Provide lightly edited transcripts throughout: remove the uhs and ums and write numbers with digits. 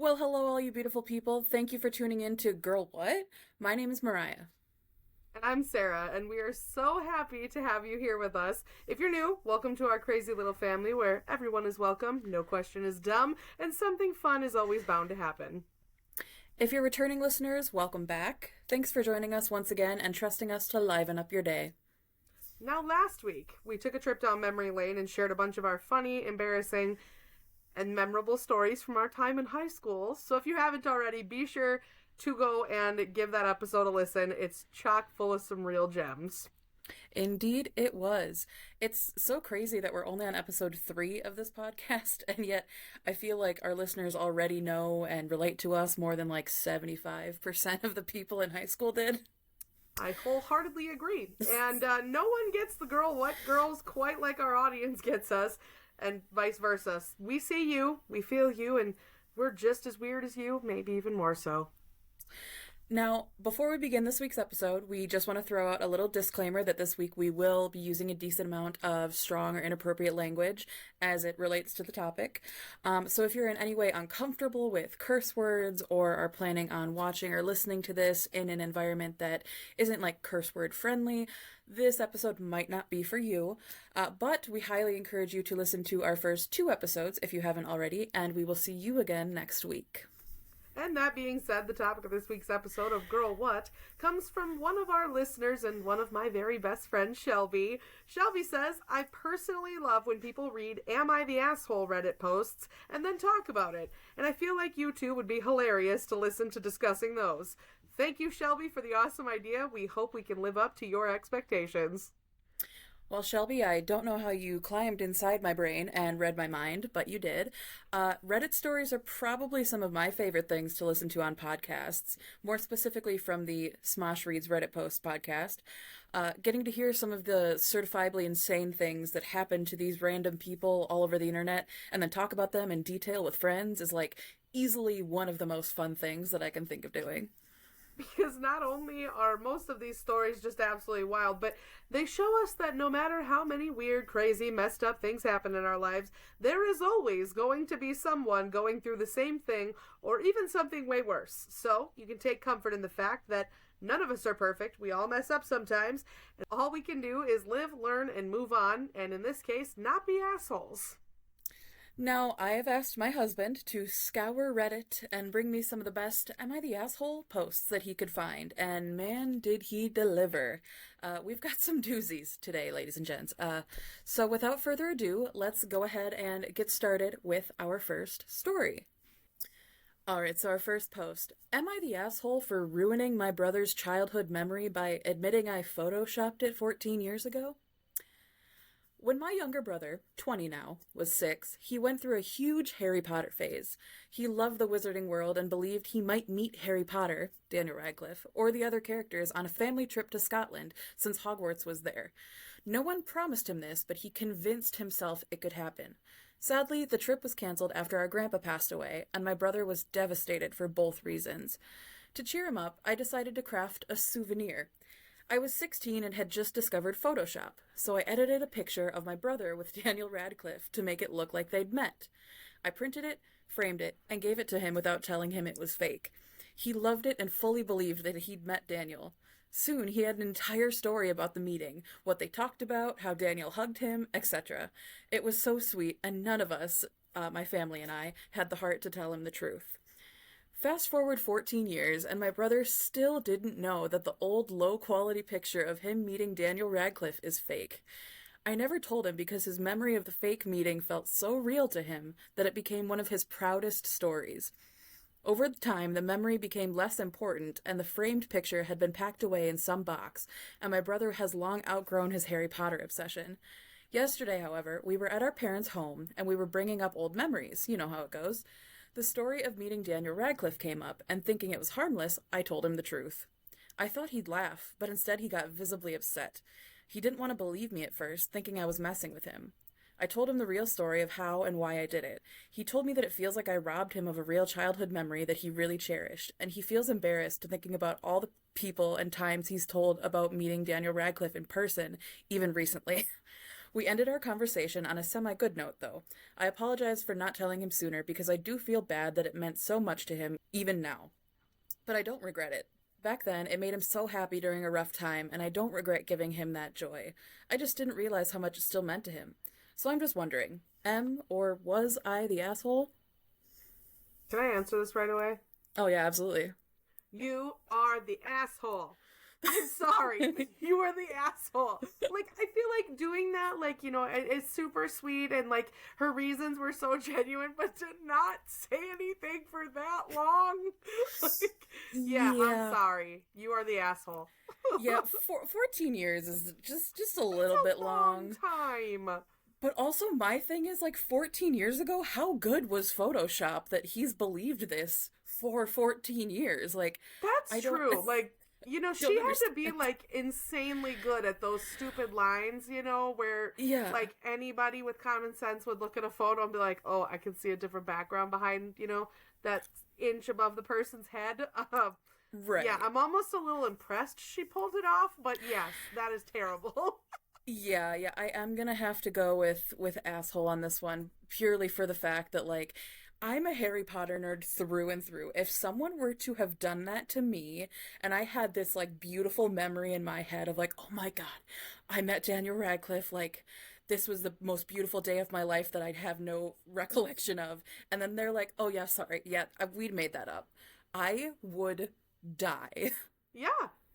Well, hello, all you beautiful people. Thank you for tuning in to Girl What? My name is Mariah. And I'm Sarah, and we are so happy to have you here with us. If you're new, welcome to our crazy little family where everyone is welcome, no question is dumb, and something fun is always bound to happen. If you're returning listeners, welcome back. Thanks for joining us once again and trusting us to liven up your day. Now, last week, we took a trip down memory lane and shared a bunch of our funny, embarrassing, and memorable stories from our time in high school. So if you haven't already, be sure to go and give that episode a listen. It's chock full of some real gems. Indeed, it was. It's so crazy that we're only on episode 3 of this podcast, and yet I feel like our listeners already know and relate to us more than like 75% of the people in high school did. I wholeheartedly agree. And no one gets the girl what girls quite like our audience gets us, and vice versa. We see you, we feel you, and we're just as weird as you, maybe even more so. Now, before we begin this week's episode, we just want to throw out a little disclaimer that this week we will be using a decent amount of strong or inappropriate language as it relates to the topic. So if you're in any way uncomfortable with curse words or are planning on watching or listening to this in an environment that isn't like curse word friendly, this episode might not be for you. But we highly encourage you to listen to our first 2 episodes if you haven't already, and we will see you again next week. And that being said, the topic of this week's episode of Girl What comes from one of our listeners and one of my very best friends, Shelby. Shelby says, I personally love when people read Am I the Asshole Reddit posts and then talk about it. And I feel like you two would be hilarious to listen to discussing those. Thank you, Shelby, for the awesome idea. We hope we can live up to your expectations. Well, Shelby, I don't know how you climbed inside my brain and read my mind, but you did. Reddit stories are probably some of my favorite things to listen to on podcasts, more specifically from the Smosh Reads Reddit Post podcast. Getting to hear some of the certifiably insane things that happen to these random people all over the internet and then talk about them in detail with friends is like easily one of the most fun things that I can think of doing. Because not only are most of these stories just absolutely wild, but they show us that no matter how many weird, crazy, messed up things happen in our lives, there is always going to be someone going through the same thing or even something way worse. So you can take comfort in the fact that none of us are perfect. We all mess up sometimes. And all we can do is live, learn, and move on. And in this case, not be assholes. Now, I have asked my husband to scour Reddit and bring me some of the best Am I the Asshole posts that he could find, and man, did he deliver. We've got some doozies today, ladies and gents. So without further ado, let's go ahead and get started with our first story. Alright, so our first post. Am I the asshole for ruining my brother's childhood memory by admitting I photoshopped it 14 years ago? When my younger brother, 20 now, was 6, he went through a huge Harry Potter phase. He loved the wizarding world and believed he might meet Harry Potter, Daniel Radcliffe, or the other characters on a family trip to Scotland, since Hogwarts was there. No one promised him this, but he convinced himself it could happen. Sadly, the trip was cancelled after our grandpa passed away, and my brother was devastated for both reasons. To cheer him up, I decided to craft a souvenir. I was 16 and had just discovered Photoshop, so I edited a picture of my brother with Daniel Radcliffe to make it look like they'd met. I printed it, framed it, and gave it to him without telling him it was fake. He loved it and fully believed that he'd met Daniel. Soon he had an entire story about the meeting, what they talked about, how Daniel hugged him, etc. It was so sweet, and none of us, my family and I, had the heart to tell him the truth. Fast forward 14 years, and my brother still didn't know that the old low-quality picture of him meeting Daniel Radcliffe is fake. I never told him because his memory of the fake meeting felt so real to him that it became one of his proudest stories. Over time, the memory became less important, and the framed picture had been packed away in some box, and my brother has long outgrown his Harry Potter obsession. Yesterday, however, we were at our parents' home, and we were bringing up old memories. You know how it goes. The story of meeting Daniel Radcliffe came up, and thinking it was harmless, I told him the truth. I thought he'd laugh, but instead he got visibly upset. He didn't want to believe me at first, thinking I was messing with him. I told him the real story of how and why I did it. He told me that it feels like I robbed him of a real childhood memory that he really cherished, and he feels embarrassed thinking about all the people and times he's told about meeting Daniel Radcliffe in person, even recently. We ended our conversation on a semi-good note, though. I apologized for not telling him sooner because I do feel bad that it meant so much to him, even now. But I don't regret it. Back then, it made him so happy during a rough time, and I don't regret giving him that joy. I just didn't realize how much it still meant to him. So I'm just wondering, or was I the asshole? Can I answer this right away? Oh, yeah, absolutely. You are the asshole. I'm sorry. You are the asshole. Like, I feel like doing that, like, it's super sweet and, like, her reasons were so genuine, but to not say anything for that long. Like, yeah, I'm sorry. You are the asshole. Yeah, 14 years is just a little bit long. Time. But also, my thing is, like, 14 years ago, how good was Photoshop that he's believed this for 14 years? Like, that's true. Like, she had to be, like, insanely good at those stupid lines, where, like, anybody with common sense would look at a photo and be like, oh, I can see a different background behind, that inch above the person's head. Right. Yeah, I'm almost a little impressed she pulled it off, but yes, that is terrible. Yeah, I am gonna have to go with asshole on this one, purely for the fact that, like, I'm a Harry Potter nerd through and through. If someone were to have done that to me, and I had this, like, beautiful memory in my head of, like, oh my god, I met Daniel Radcliffe, like, this was the most beautiful day of my life that I'd have no recollection of, and then they're like, oh yeah, sorry, yeah, we'd made that up. I would die. Yeah,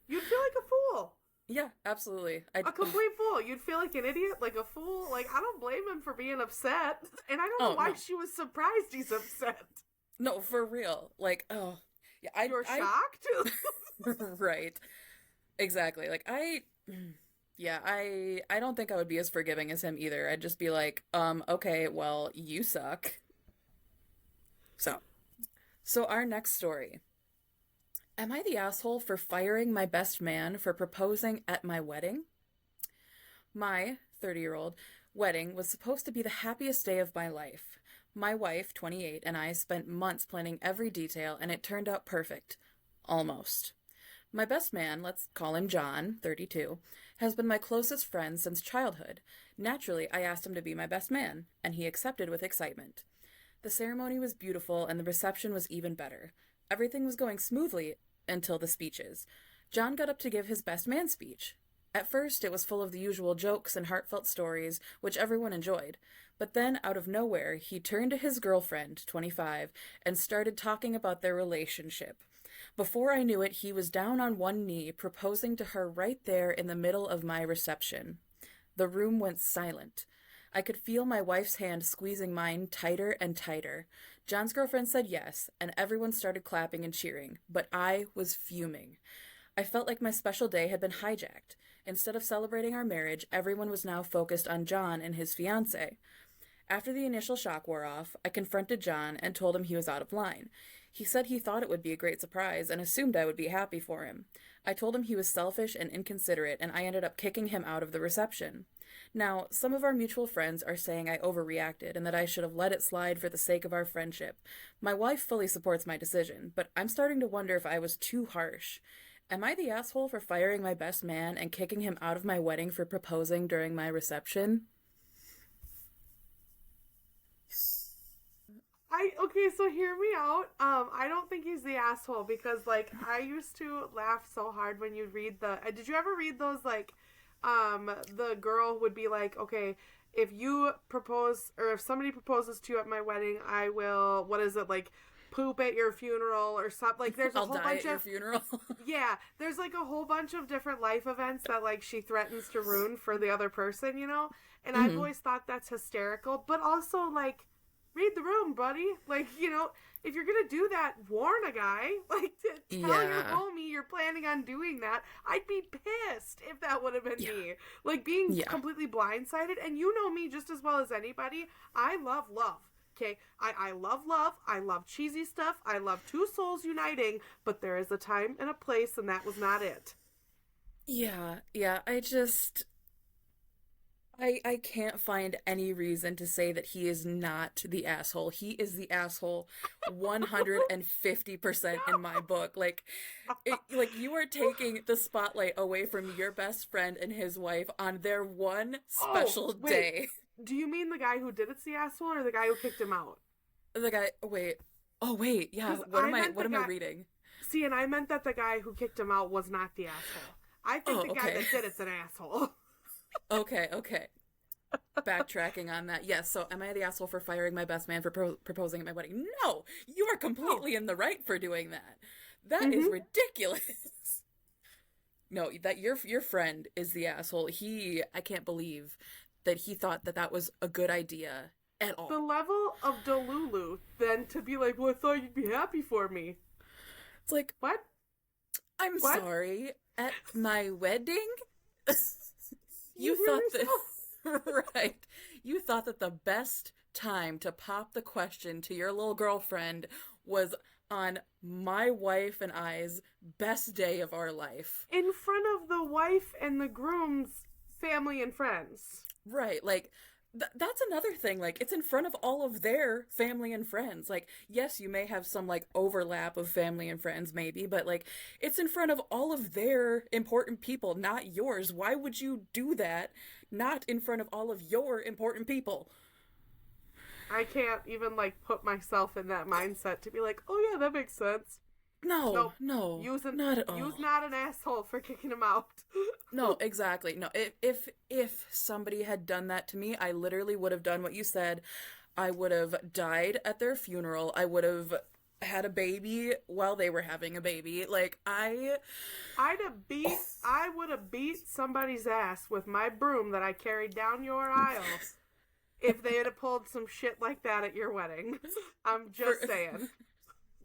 you'd feel like a fool. Yeah, absolutely. A complete fool. You'd feel like an idiot, like a fool. Like, I don't blame him for being upset. And I don't know why she was surprised he's upset. No, for real. Like, oh. Yeah, You're shocked? Right. Exactly. Like, I don't think I would be as forgiving as him either. I'd just be like, okay, well, you suck. So our next story. Am I the asshole for firing my best man for proposing at my wedding? My 30-year-old wedding was supposed to be the happiest day of my life. My wife, 28, and I spent months planning every detail, and it turned out perfect. Almost. My best man, let's call him John, 32, has been my closest friend since childhood. Naturally, I asked him to be my best man, and he accepted with excitement. The ceremony was beautiful, and the reception was even better. Everything was going smoothly until the speeches. John got up to give his best man speech. At first, it was full of the usual jokes and heartfelt stories, which everyone enjoyed. But then, out of nowhere, he turned to his girlfriend, 25, and started talking about their relationship. Before I knew it, he was down on one knee, proposing to her right there in the middle of my reception. The room went silent. I could feel my wife's hand squeezing mine tighter and tighter. John's girlfriend said yes, and everyone started clapping and cheering, but I was fuming. I felt like my special day had been hijacked. Instead of celebrating our marriage, everyone was now focused on John and his fiancée. After the initial shock wore off, I confronted John and told him he was out of line. He said he thought it would be a great surprise and assumed I would be happy for him. I told him he was selfish and inconsiderate, and I ended up kicking him out of the reception. Now, some of our mutual friends are saying I overreacted and that I should have let it slide for the sake of our friendship. My wife fully supports my decision, but I'm starting to wonder if I was too harsh. Am I the asshole for firing my best man and kicking him out of my wedding for proposing during my reception? Okay, so hear me out. I don't think he's the asshole because, like, I used to laugh so hard when you'd read did you ever read those, like, the girl would be like, okay, if you propose, or if somebody proposes to you at my wedding, I will, what is it, like, poop at your funeral or something. Like, there's a I'll whole die bunch at your of funeral. yeah, there's like a whole bunch of different life events that, like, she threatens to ruin for the other person, and I've always thought that's hysterical, but also, like, read the room, buddy. Like, if you're gonna do that, warn a guy. Like, to tell your homie you're planning on doing that. I'd be pissed if that would have been me. Like, being completely blindsided. And you know me just as well as anybody. I love love. Okay? I love love. I love cheesy stuff. I love two souls uniting. But there is a time and a place, and that was not it. Yeah. I can't find any reason to say that he is not the asshole. He is the asshole 150% in my book. Like you are taking the spotlight away from your best friend and his wife on their one Oh, special wait. day. Do you mean the guy who did it's the asshole or the guy who kicked him out? The guy, wait. Oh wait, yeah. Because I meant What the am I guy. reading? See, and I meant that the guy who kicked him out was not the asshole. I think Oh, the guy okay. that did it's an asshole. Okay, okay. Backtracking on that. Yes, so am I the asshole for firing my best man for proposing at my wedding? No, you are Oh. completely in the right for doing that. That is Mm-hmm. ridiculous. No, that your friend is the asshole. I can't believe that he thought that that was a good idea at The all. level of Delulu then to be like, well, I thought you'd be happy for me. It's like, What? I'm What? sorry, at my wedding? You You hear thought yourself? that right. You thought that the best time to pop the question to your little girlfriend was on my wife and I's best day of our life. In front of the wife and the groom's family and friends. Right. Like that's another thing. Like it's in front of all of their family and friends. Like yes, you may have some like overlap of family and friends maybe, but like it's in front of all of their important people, not yours. Why would you do that not in front of all of your important people? I can't even like put myself in that mindset to be like, oh yeah, that makes sense. No, Nope. no, Using not at use all. not an asshole for kicking him out. No, exactly. No, if somebody had done that to me, I literally would have done what you said. I would have died at their funeral. I would have had a baby while they were having a baby. Like I would have beat somebody's ass with my broom that I carried down your aisle if they had pulled some shit like that at your wedding. I'm for just saying.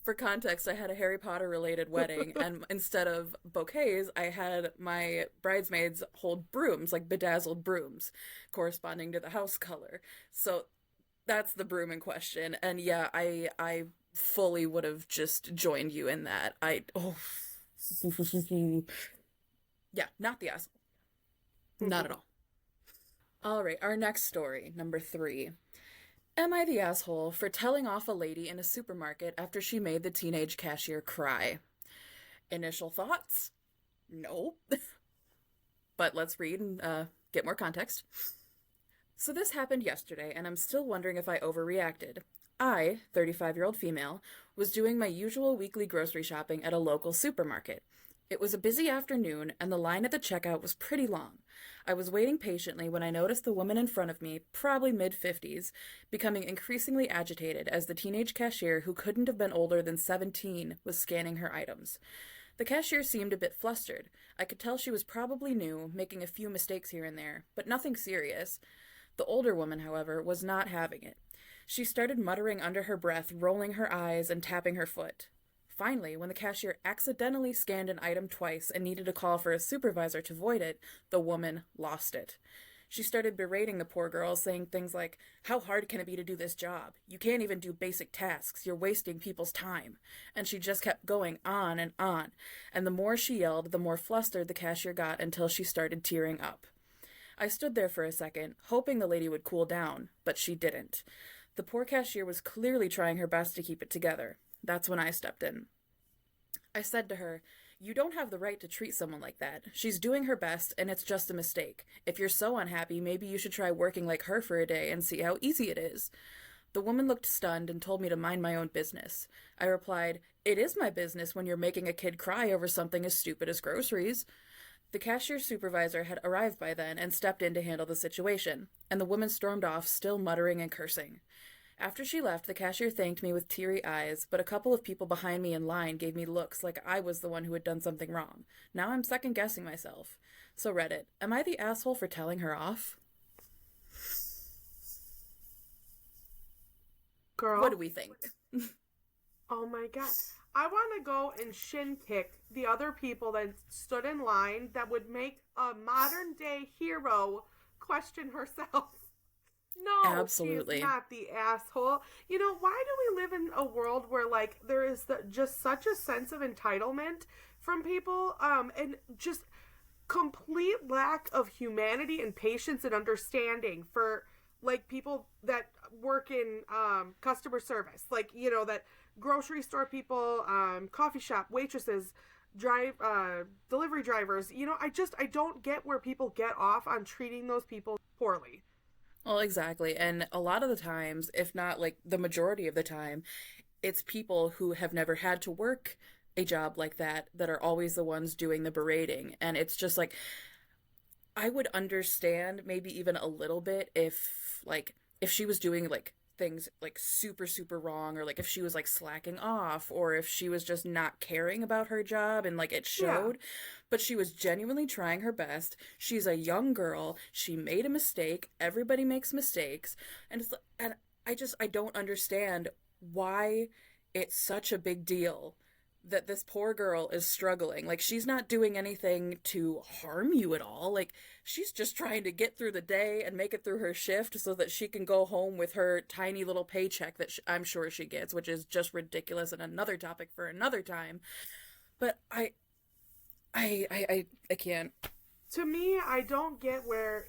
for context, I had a Harry Potter related wedding, and instead of bouquets, I had my bridesmaids hold brooms, like bedazzled brooms, corresponding to the house color. So that's the broom in question. And yeah, I fully would have just joined you in that. I oh yeah, not the asshole. Not at all. All right, our next story, number 3. Am I the asshole for telling off a lady in a supermarket after she made the teenage cashier cry? Initial thoughts? No. But let's read and get more context. So this happened yesterday, and I'm still wondering if I overreacted. I, 35-year-old female, was doing my usual weekly grocery shopping at a local supermarket. It was a busy afternoon, and the line at the checkout was pretty long. I was waiting patiently when I noticed the woman in front of me, probably mid-50s, becoming increasingly agitated as the teenage cashier, who couldn't have been older than 17, was scanning her items. The cashier seemed a bit flustered. I could tell she was probably new, making a few mistakes here and there, but nothing serious. The older woman, however, was not having it. She started muttering under her breath, rolling her eyes, and tapping her foot. Finally, when the cashier accidentally scanned an item twice and needed to call for a supervisor to void it, the woman lost it. She started berating the poor girl, saying things like, "How hard can it be to do this job? You can't even do basic tasks. You're wasting people's time." And she just kept going on, and the more she yelled, the more flustered the cashier got until she started tearing up. I stood there for a second, hoping the lady would cool down, but she didn't. The poor cashier was clearly trying her best to keep it together. That's when I stepped in. I said to her, "You don't have the right to treat someone like that. She's doing her best, and it's just a mistake. If you're so unhappy, maybe you should try working like her for a day and see how easy it is." The woman looked stunned and told me to mind my own business. I replied, "It is my business when you're making a kid cry over something as stupid as groceries." The cashier supervisor had arrived by then and stepped in to handle the situation, and the woman stormed off, still muttering and cursing. After she left, the cashier thanked me with teary eyes, but a couple of people behind me in line gave me looks like I was the one who had done something wrong. Now I'm second guessing myself. So Reddit, am I the asshole for telling her off? What do Girl, we think? oh my god. I want to go and shin kick the other people that stood in line that would make a modern day hero question herself. No, she is Absolutely. not the asshole. You know, why do we live in a world where like there is just such a sense of entitlement from people and just complete lack of humanity and patience and understanding for like people that work in customer service, like, you know, that grocery store people, coffee shop waitresses, delivery drivers. You know, I don't get where people get off on treating those people poorly. Well, exactly. And a lot of the times, if not like the majority of the time, it's people who have never had to work a job like that that are always the ones doing the berating. And it's just like, I would understand maybe even a little bit if, like, if she was doing like things like super, super wrong, or like if she was like slacking off, or if she was just not caring about her job and like it Yeah. showed. But she was genuinely trying her best. She's a young girl. She made a mistake. Everybody makes mistakes. And I don't understand why it's such a big deal that this poor girl is struggling. Like, she's not doing anything to harm you at all. Like, she's just trying to get through the day and make it through her shift so that she can go home with her tiny little paycheck that I'm sure she gets, which is just ridiculous and another topic for another time. But I can't. To me, I don't get where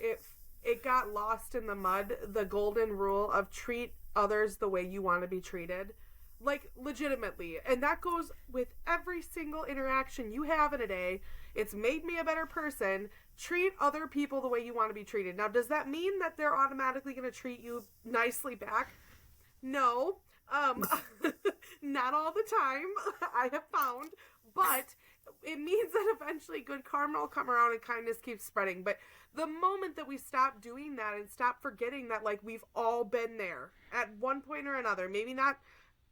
it got lost in the mud, the golden rule of treat others the way you want to be treated. Like, legitimately. And that goes with every single interaction you have in a day. It's made me a better person. Treat other people the way you want to be treated. Now, does that mean that they're automatically going to treat you nicely back? No. Not all the time, I have found. But it means that eventually good karma will come around and kindness keeps spreading. But the moment that we stop doing that and stop forgetting that, like, we've all been there at one point or another, maybe not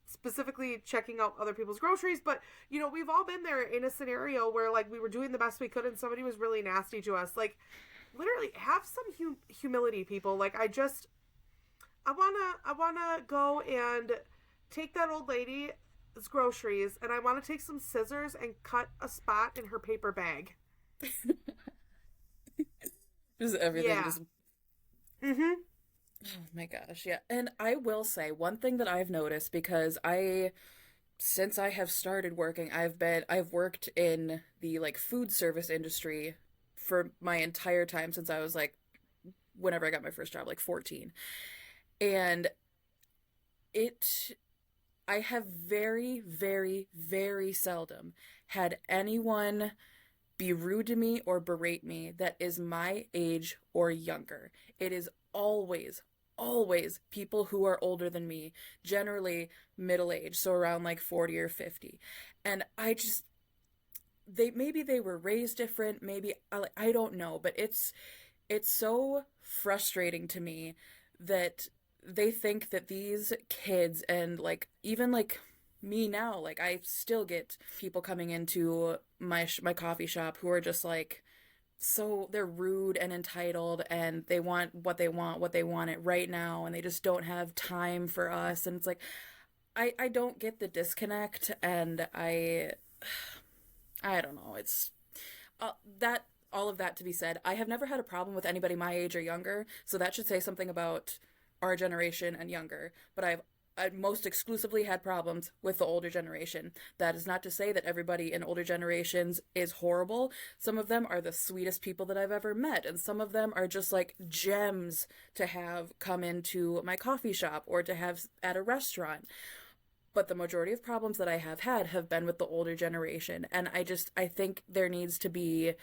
specifically checking out other people's groceries, but, you know, we've all been there in a scenario where, like, we were doing the best we could and somebody was really nasty to us. Like, literally have some humility, people. Like, I wanna go and take that old lady's groceries, and I want to take some scissors and cut a spot in her paper bag. Just everything Yeah. just. Mm-hmm. Oh my gosh, yeah. And I will say one thing that I've noticed, because since I have started working, I've worked in the like food service industry for my entire time since I was like whenever I got my first job, like 14. And it I have very, very, very seldom had anyone be rude to me or berate me that is my age or younger. It is always, always people who are older than me, generally middle age, so around like 40 or 50. And maybe they were raised different, maybe I don't know, but it's so frustrating to me that they think that these kids, and like even like me now, like I still get people coming into my coffee shop who are just like, so they're rude and entitled, and they want what they want it right now, and they just don't have time for us. And it's like, I don't get the disconnect. And I don't know. It's that all of that to be said, I have never had a problem with anybody my age or younger, so that should say something about our generation and younger. But I most exclusively had problems with the older generation. That is not to say that everybody in older generations is horrible. Some of them are the sweetest people that I've ever met, and some of them are just like gems to have come into my coffee shop or to have at a restaurant. But the majority of problems that I have had have been with the older generation, and I think there needs to be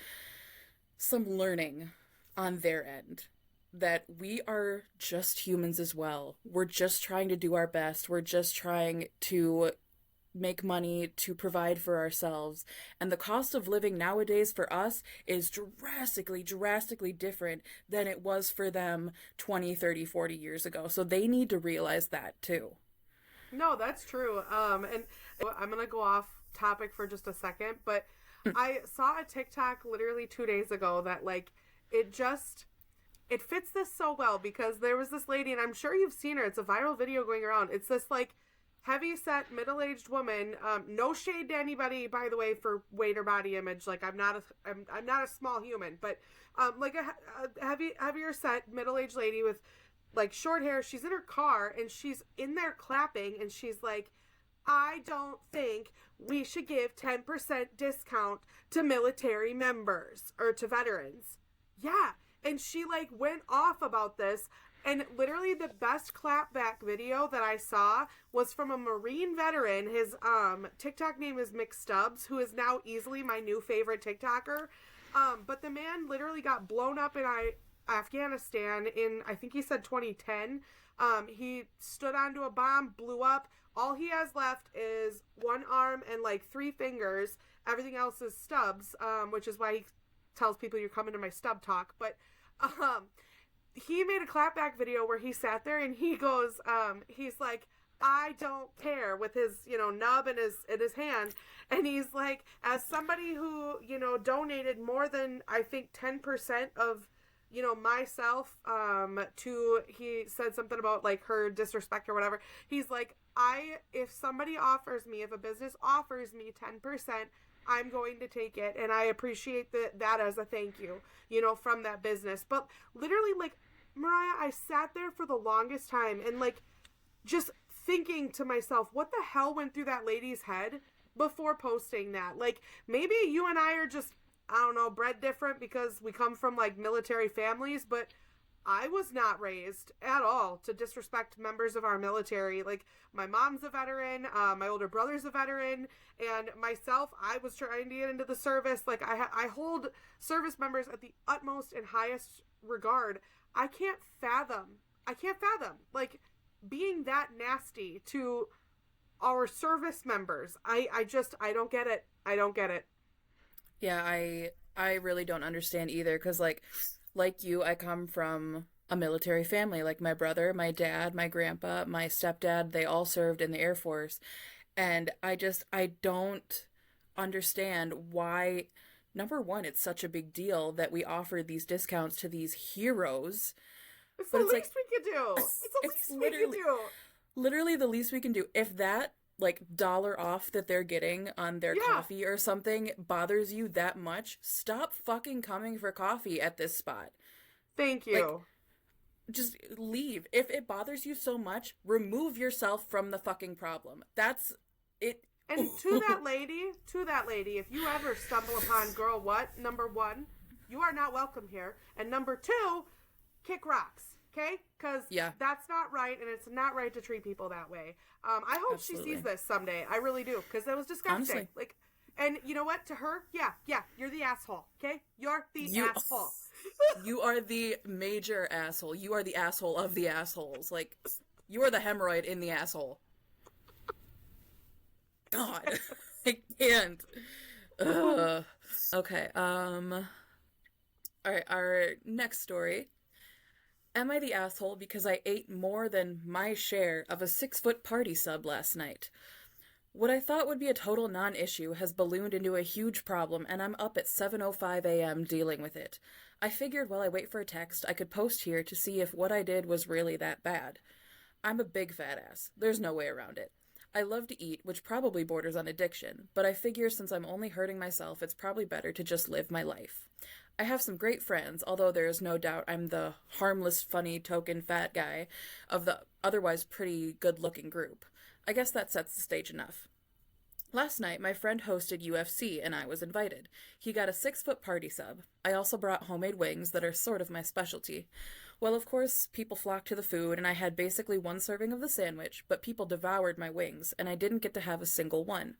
some learning on their end, that we are just humans as well. We're just trying to do our best. We're just trying to make money to provide for ourselves. And the cost of living nowadays for us is drastically, drastically different than it was for them 20, 30, 40 years ago. So they need to realize that too. No, that's true. And I'm gonna go off topic for just a second, but I saw a TikTok literally 2 days ago that, like, it fits this so well, because there was this lady, and I'm sure you've seen her. It's a viral video going around. It's this like heavy set middle-aged woman. No shade to anybody, by the way, for weight or body image. Like, I'm not a small human, but like a heavier set middle-aged lady with like short hair. She's in her car and she's in there clapping, and she's like, I don't think we should give 10% discount to military members or to veterans. Yeah. And she like went off about this. And literally the best clapback video that I saw was from a Marine veteran. His TikTok name is McStubbs, who is now easily my new favorite TikToker. But the man literally got blown up in Afghanistan in, I think he said 2010. He stood onto a bomb, blew up. All he has left is one arm and like 3 fingers. Everything else is stubs, which is why he tells people you're coming to my stub talk. But he made a clapback video where he sat there and he goes, he's like, I don't care, with his, nub in his hand. And he's like, as somebody who, donated more than, I think, 10% of, myself, he said something about like her disrespect or whatever. He's like, if a business offers me 10%, I'm going to take it, and I appreciate that as a thank you, from that business. But literally, like, Mariah, I sat there for the longest time and like just thinking to myself, what the hell went through that lady's head before posting that? Like, maybe you and I are just, I don't know, bred different because we come from like military families, but I was not raised at all to disrespect members of our military. Like, my mom's a veteran, my older brother's a veteran, and myself, I was trying to get into the service. Like, I hold service members at the utmost and highest regard. I can't fathom, like, being that nasty to our service members. I don't get it. I don't get it. Yeah, I really don't understand either, because like you, I come from a military family. Like, my brother, my dad, my grandpa, my stepdad, they all served in the Air Force. And I don't understand why, number one, it's such a big deal that we offer these discounts to these heroes. It's the least we can do. It's the least we can do. Literally the least we can do. If that like dollar off that they're getting on their coffee or something bothers you that much, stop fucking coming for coffee at this spot. Thank you. Like, just leave. If it bothers you so much, remove yourself from the fucking problem. That's it. And to that lady, if you ever stumble upon Girl What, number one, you are not welcome here. And number two, kick rocks. Okay? Because that's not right, and it's not right to treat people that way. I hope she sees this someday. I really do, because that was disgusting. Honestly. Like, and you know what? To her, yeah, you're the asshole. Okay? You're the asshole. You are the major asshole. You are the asshole of the assholes. Like, you are the hemorrhoid in the asshole. God, I can't. Ugh. Okay. All right. Our next story. Am I the asshole because I ate more than my share of a 6-foot party sub last night? What I thought would be a total non-issue has ballooned into a huge problem, and I'm up at 7:05 a.m. dealing with it. I figured while I wait for a text, I could post here to see if what I did was really that bad. I'm a big fat ass. There's no way around it. I love to eat, which probably borders on addiction, but I figure since I'm only hurting myself, it's probably better to just live my life. I have some great friends, although there is no doubt I'm the harmless, funny, token fat guy of the otherwise pretty good-looking group. I guess that sets the stage enough. Last night, my friend hosted UFC, and I was invited. He got a 6-foot party sub. I also brought homemade wings that are sort of my specialty. Well, of course, people flocked to the food, and I had basically one serving of the sandwich, but people devoured my wings, and I didn't get to have a single one.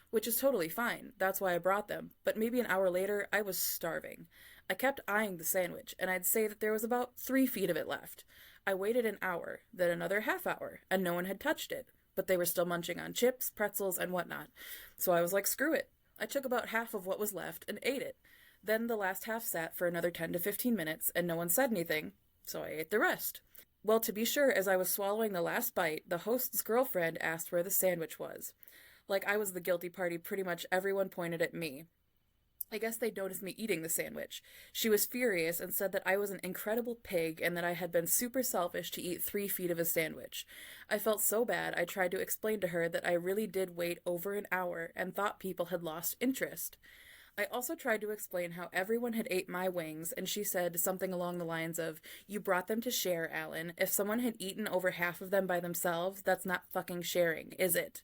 Which is totally fine. That's why I brought them. But maybe an hour later, I was starving. I kept eyeing the sandwich, and I'd say that there was about 3 feet of it left. I waited an hour, then another half hour, and no one had touched it. But they were still munching on chips, pretzels, and whatnot. So I was like, screw it. I took about half of what was left and ate it. Then the last half sat for another 10 to 15 minutes, and no one said anything, so I ate the rest. Well, to be sure, as I was swallowing the last bite, the host's girlfriend asked where the sandwich was. Like I was the guilty party, pretty much everyone pointed at me. I guess they noticed me eating the sandwich. She was furious and said that I was an incredible pig and that I had been super selfish to eat 3 feet of a sandwich. I felt so bad I tried to explain to her that I really did wait over an hour and thought people had lost interest. I also tried to explain how everyone had ate my wings, and she said something along the lines of, "You brought them to share, Alan. If someone had eaten over half of them by themselves, that's not fucking sharing, is it?"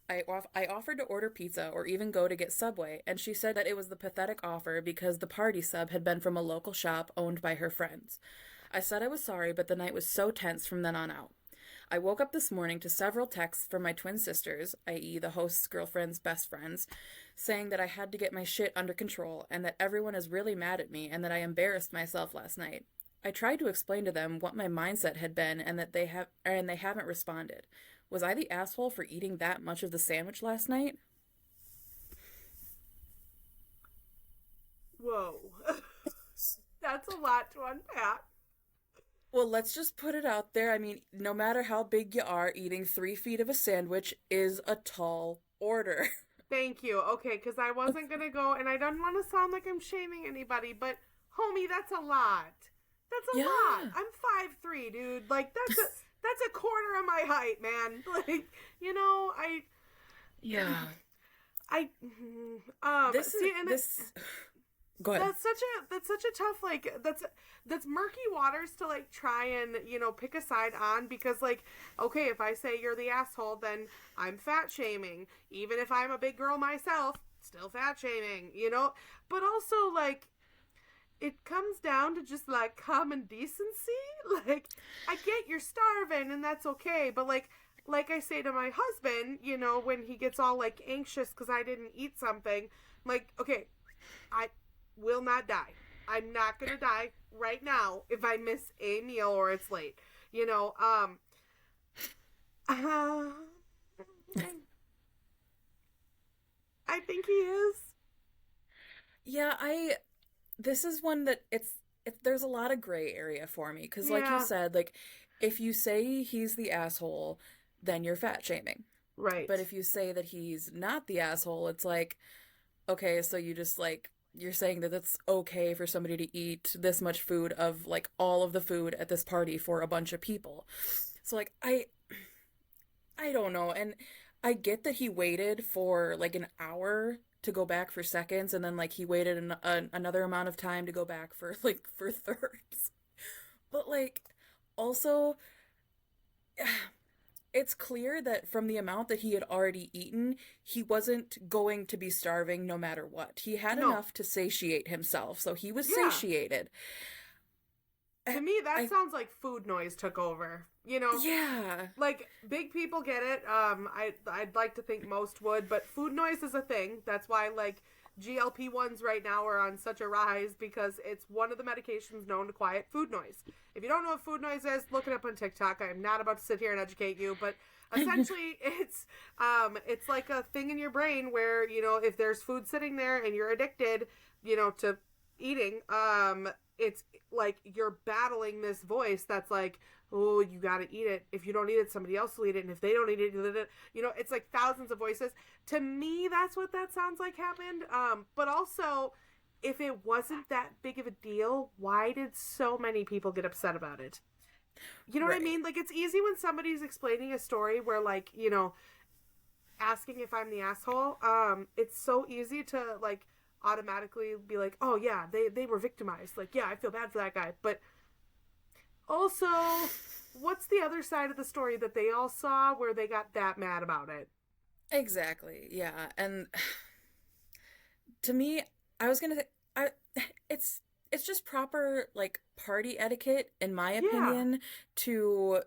I offered to order pizza or even go to get Subway, and she said that it was the pathetic offer because the party sub had been from a local shop owned by her friends. I said I was sorry, but the night was so tense from then on out. I woke up this morning to several texts from my twin sisters, i.e., the host's girlfriend's best friends, saying that I had to get my shit under control and that everyone is really mad at me and that I embarrassed myself last night. I tried to explain to them what my mindset had been and that they haven't responded. Was I the asshole for eating that much of the sandwich last night? Whoa. That's a lot to unpack. Well, let's just put it out there. I mean, no matter how big you are, eating 3 feet of a sandwich is a tall order. Thank you. Okay, because I wasn't going to go, and I don't want to sound like I'm shaming anybody, but homie, that's a lot. That's a lot. Yeah. I'm 5'3", dude. Like, that's a quarter of my height, man. Like, I Yeah. I This is see, and this. Go ahead. that's such a tough, like, that's murky waters to, like, try and pick a side on, because, like, okay, if I say you're the asshole, then I'm fat shaming. Even if I'm a big girl myself, still fat shaming, but also, like, it comes down to just, like, common decency. Like, I get you're starving and that's okay, but, like I say to my husband, when he gets all, like, anxious because I didn't eat something, like, okay, I will not die. I'm not gonna die right now if I miss a meal or it's late. Uh, I think he is. Yeah, this is one that there's a lot of gray area for me because like you Yeah. said, like if you say he's the asshole, then you're fat shaming. Right. But if you say that he's not the asshole, it's like okay, so you just like you're saying that it's okay for somebody to eat this much food of like all of the food at this party for a bunch of people. So like I don't know. And I get that he waited for like an hour to go back for seconds and then like he waited another amount of time to go back for like for thirds. But like also it's clear that from the amount that he had already eaten, he wasn't going to be starving no matter what. He had No. enough to satiate himself, so he was Yeah. satiated. To me, that I sounds like food noise took over. yeah. Like, big people get it. I'd like to think most would, but food noise is a thing. That's why, like, GLP-1s right now are on such a rise, because it's one of the medications known to quiet food noise. If you don't know what food noise is, look it up on TikTok. I'm not about to sit here and educate you, but essentially it's like a thing in your brain where, if there's food sitting there and you're addicted, to eating, it's like you're battling this voice that's like, oh, you gotta eat it. If you don't eat it, somebody else will eat it. And if they don't eat it, it's like thousands of voices. To me, that's what that sounds like happened. But also, if it wasn't that big of a deal, why did so many people get upset about it? You know what I Right. mean? Like, it's easy when somebody's explaining a story where, like, asking if I'm the asshole, it's so easy to, like, automatically be like, oh, yeah, they were victimized. Like, yeah, I feel bad for that guy. But also, what's the other side of the story that they all saw where they got that mad about it? Exactly. Yeah. And to me, I was gonna say, I it's it's just proper like party etiquette, in my Yeah. opinion, to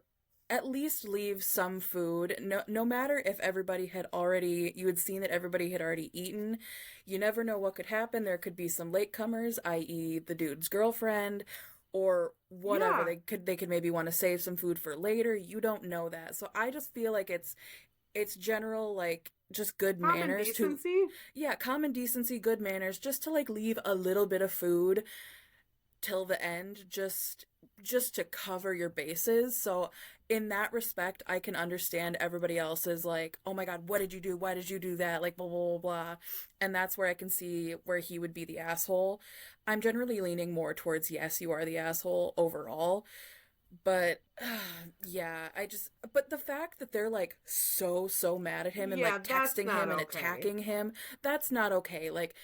at least leave some food. No matter if everybody had already you had seen that everybody had already eaten. You never know what could happen. There could be some latecomers, i.e., the dude's girlfriend, or whatever. Yeah. They could maybe want to save some food for later. You don't know that. So I just feel like it's general like just good Common manners to decency. yeah, common decency, good manners, just to like leave a little bit of food till the end, just to cover your bases. So in that respect, I can understand everybody else's like, oh my God, what did you do? Why did you do that? Like blah blah blah blah. And that's where I can see where he would be the asshole. I'm generally leaning more towards yes, you are the asshole overall. But yeah, but the fact that they're like so mad at him and Yeah, like that's texting not him and okay. attacking him, that's not okay. Like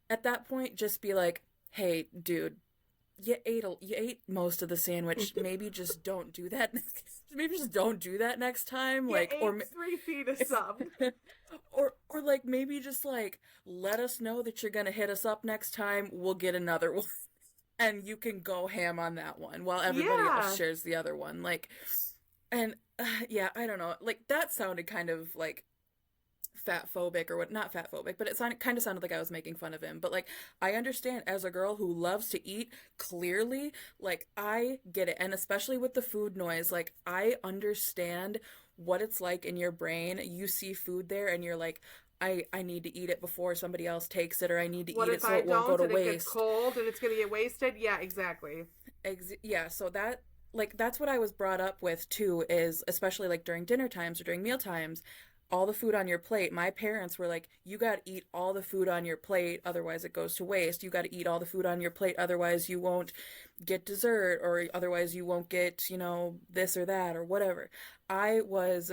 at that point just be like, "Hey, dude, you ate most of the sandwich. Maybe just don't do that. Maybe just don't do that next time. You Like, ate 3 feet of sub. or like maybe just like let us know that you're gonna hit us up next time. We'll get another one, and you can go ham on that one while everybody else Yeah. shares the other one. Like, and yeah, I don't know. Like that sounded kind of like fat phobic or what, not fat phobic, but it sounded kind of sounded like I was making fun of him. But like I understand as a girl who loves to eat, clearly, like I get it. And especially with the food noise, like I understand what it's like in your brain. You see food there and you're like, I need to eat it before somebody else takes it, or I need to What eat it if so I it won't go don't to and it gets waste. cold and it's going to get wasted? Yeah, exactly. Yeah, so that like that's what I was brought up with too, is especially like during dinner times or during meal times, all the food on your plate. My parents were like, you got to eat all the food on your plate, otherwise it goes to waste. You got to eat all the food on your plate, otherwise you won't get dessert, or otherwise you won't get, this or that or whatever. I was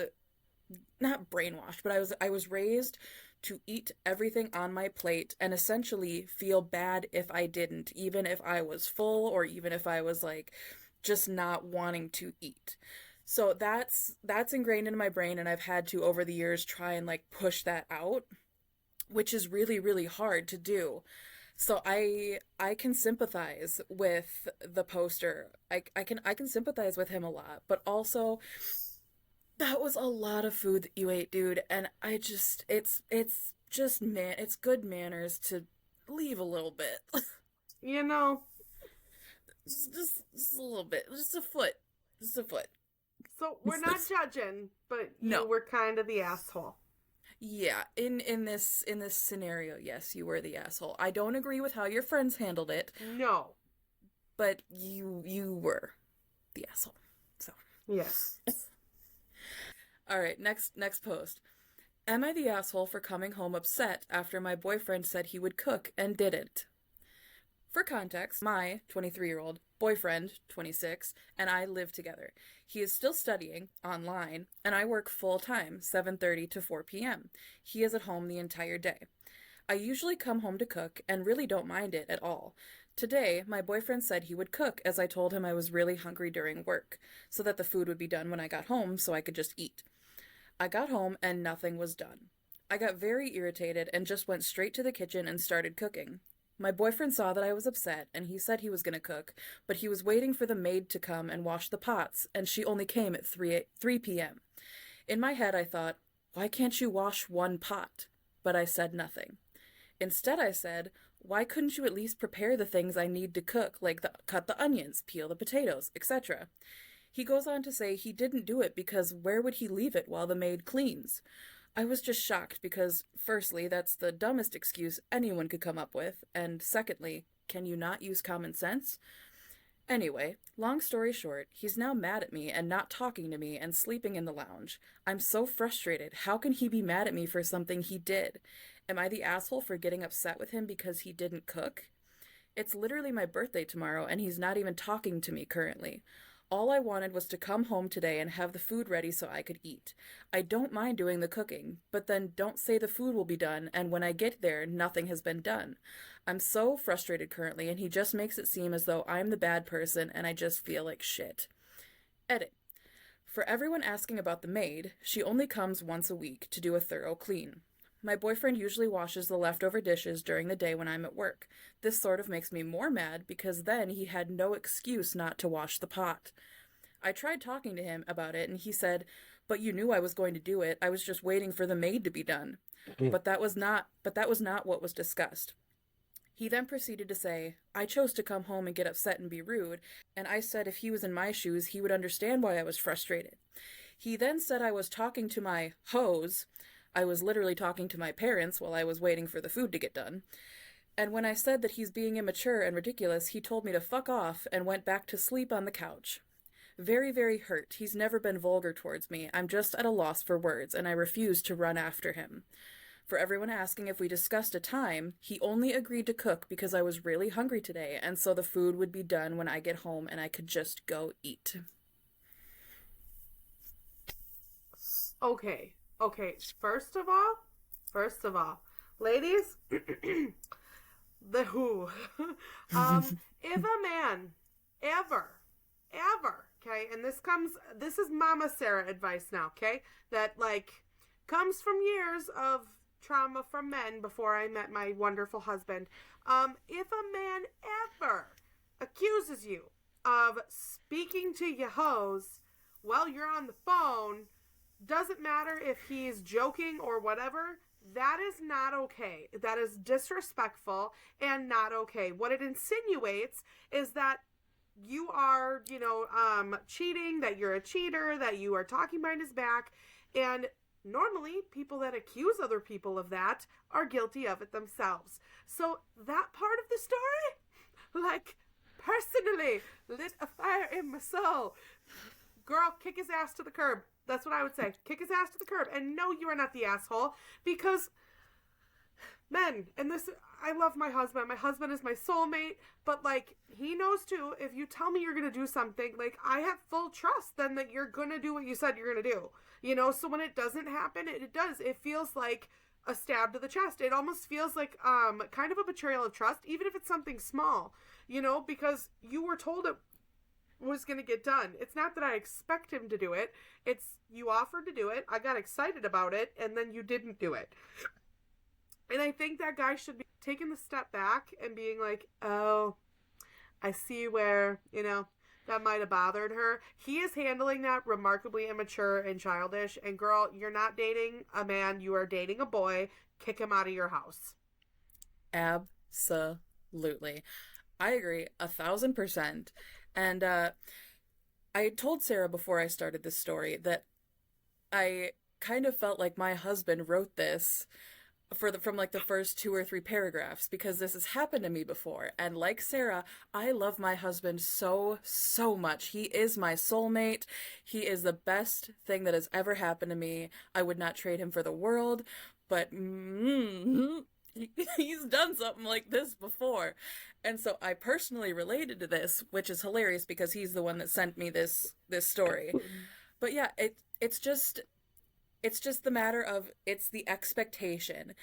not brainwashed, but I was raised to eat everything on my plate and essentially feel bad if I didn't, even if I was full or even if I was like just not wanting to eat. So that's ingrained in my brain, and I've had to over the years try and like push that out, which is really really hard to do. So I can sympathize with the poster. I can sympathize with him a lot, but also that was a lot of food that you ate, dude, and I just it's just man, it's good manners to leave a little bit. You know, just a little bit. Just a foot. Just a foot. so we're not judging, but you No. were kind of the asshole. Yeah, in this scenario, yes, you were the asshole. I don't agree with how your friends handled it, No. but you were the asshole. So, Yes. all right, next post. Am I the asshole for coming home upset after my boyfriend said he would cook and didn't? For context, my 23-year-old boyfriend, 26, and I live together. He is still studying online, and I work full time, 7:30 to 4 p.m. He is at home the entire day. I usually come home to cook and really don't mind it at all. Today, my boyfriend said he would cook as I told him I was really hungry during work, so that the food would be done when I got home so I could just eat. I got home and nothing was done. I got very irritated and just went straight to the kitchen and started cooking. My boyfriend saw that I was upset and he said he was going to cook, but he was waiting for the maid to come and wash the pots, and she only came at 3 p.m. In my head, I thought, why can't you wash one pot? But I said nothing. Instead, I said, why couldn't you at least prepare the things I need to cook, like cut the onions, peel the potatoes, etc.? He goes on to say he didn't do it because where would he leave it while the maid cleans? I was just shocked because, firstly, that's the dumbest excuse anyone could come up with, and secondly, can you not use common sense? Anyway, long story short, he's now mad at me and not talking to me and sleeping in the lounge. I'm so frustrated. How can he be mad at me for something he did? Am I the asshole for getting upset with him because he didn't cook? It's literally my birthday tomorrow, and he's not even talking to me currently. All I wanted was to come home today and have the food ready so I could eat. I don't mind doing the cooking, but then don't say the food will be done, and when I get there, nothing has been done. I'm so frustrated currently, and he just makes it seem as though I'm the bad person and I just feel like shit. Edit. For everyone asking about the maid, she only comes once a week to do a thorough clean. My boyfriend usually washes the leftover dishes during the day when I'm at work. This sort of makes me more mad because then he had no excuse not to wash the pot. I tried talking to him about it and he said, "But you knew I was going to do it. I was just waiting for the maid to be done." But that was not what was discussed. He then proceeded to say, I chose to come home and get upset and be rude, and I said if he was in my shoes, he would understand why I was frustrated. He then said I was talking to my hoes. I was literally talking to my parents while I was waiting for the food to get done. And when I said that he's being immature and ridiculous, he told me to fuck off and went back to sleep on the couch. Very, very hurt. He's never been vulgar towards me. I'm just at a loss for words, and I refuse to run after him. For everyone asking if we discussed a time, he only agreed to cook because I was really hungry today, and so the food would be done when I get home and I could just go eat. Okay. Okay. First of all, ladies, The who. If a man ever, ever, okay, and this is Mama Sarah advice now, okay, that like comes from years of trauma from men before I met my wonderful husband. If a man ever accuses you of speaking to your hoes while you're on the phone, doesn't matter if he's joking or whatever, that is not okay. That is disrespectful and not okay. What it insinuates is that you are, cheating, that you're a cheater, that you are talking behind his back. And normally, people that accuse other people of that are guilty of it themselves. So that part of the story, like, personally lit a fire in my soul. Girl, kick his ass to the curb. That's what I would say. Kick his ass to the curb. And no, you are not the asshole. Because men, and this, I love my husband. My husband is my soulmate. But, like, he knows, too, if you tell me you're going to do something, like, I have full trust then that you're going to do what you said you're going to do. You know, so when it doesn't happen, it does. It feels like a stab to the chest. It almost feels like kind of a betrayal of trust, even if it's something small, because you were told it was going to get done. It's not that I expect him to do it. It's you offered to do it. I got excited about it, and then you didn't do it. And I think that guy should be taking the step back and being like, oh, I see where, that might have bothered her. He is handling that remarkably immature and childish. And girl, you're not dating a man. You are dating a boy. Kick him out of your house. Absolutely. I agree 1,000%. And I told Sarah before I started this story that I kind of felt like my husband wrote this from like the first 2 or 3 paragraphs because this has happened to me before. And like Sarah, I love my husband so, so much. He is my soulmate. He is the best thing that has ever happened to me. I would not trade him for the world, but he's done something like this before. And so I personally related to this, which is hilarious because he's the one that sent me this story. But yeah, it's just the matter of it's the expectation.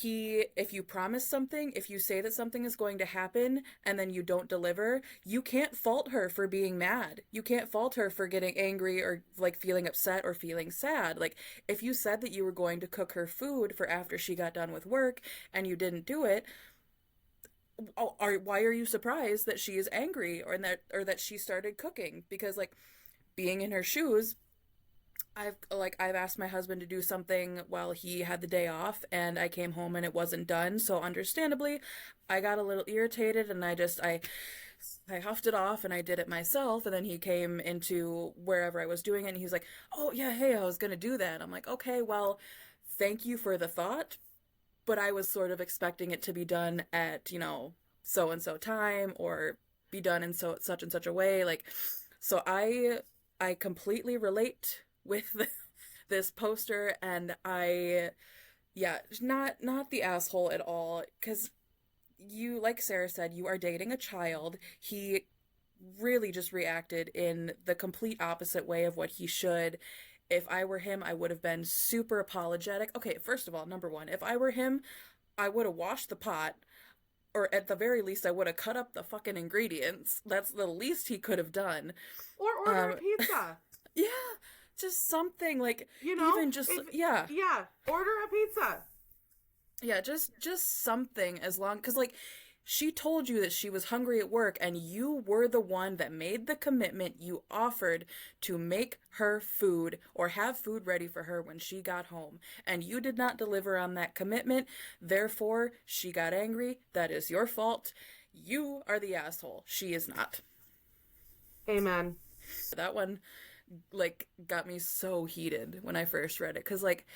If you promise something, if you say that something is going to happen and then you don't deliver, you can't fault her for being mad. You can't fault her for getting angry or like feeling upset or feeling sad. Like if you said that you were going to cook her food for after she got done with work and you didn't do it, why are you surprised that she is angry or that she started cooking? Because like being in her shoes, I've asked my husband to do something while he had the day off and I came home and it wasn't done. So understandably, I got a little irritated and I huffed it off and I did it myself. And then he came into wherever I was doing it and he's like, "Oh yeah, hey, I was gonna do that." I'm like, "Okay, well, thank you for the thought, but I was sort of expecting it to be done at, so and so time or be done in such and such a way." Like, so I completely relate with this poster and yeah, not the asshole at all, because you, like Sarah said, you are dating a child. He really just reacted in the complete opposite way of what he should. If I were him, I would have been super apologetic. Okay, first of all, number one, if I were him, I would have washed the pot, or at the very least, I would have cut up the fucking ingredients. That's the least he could have done. Or order a pizza. Yeah, just something like, even just, yeah, order a pizza. Yeah, just something, as long, because like she told you that she was hungry at work and you were the one that made the commitment. You offered to make her food or have food ready for her when she got home, and you did not deliver on that commitment. Therefore, she got angry. That is your fault. You are the asshole. She is not. Amen. That one like got me so heated when I first read it, because like,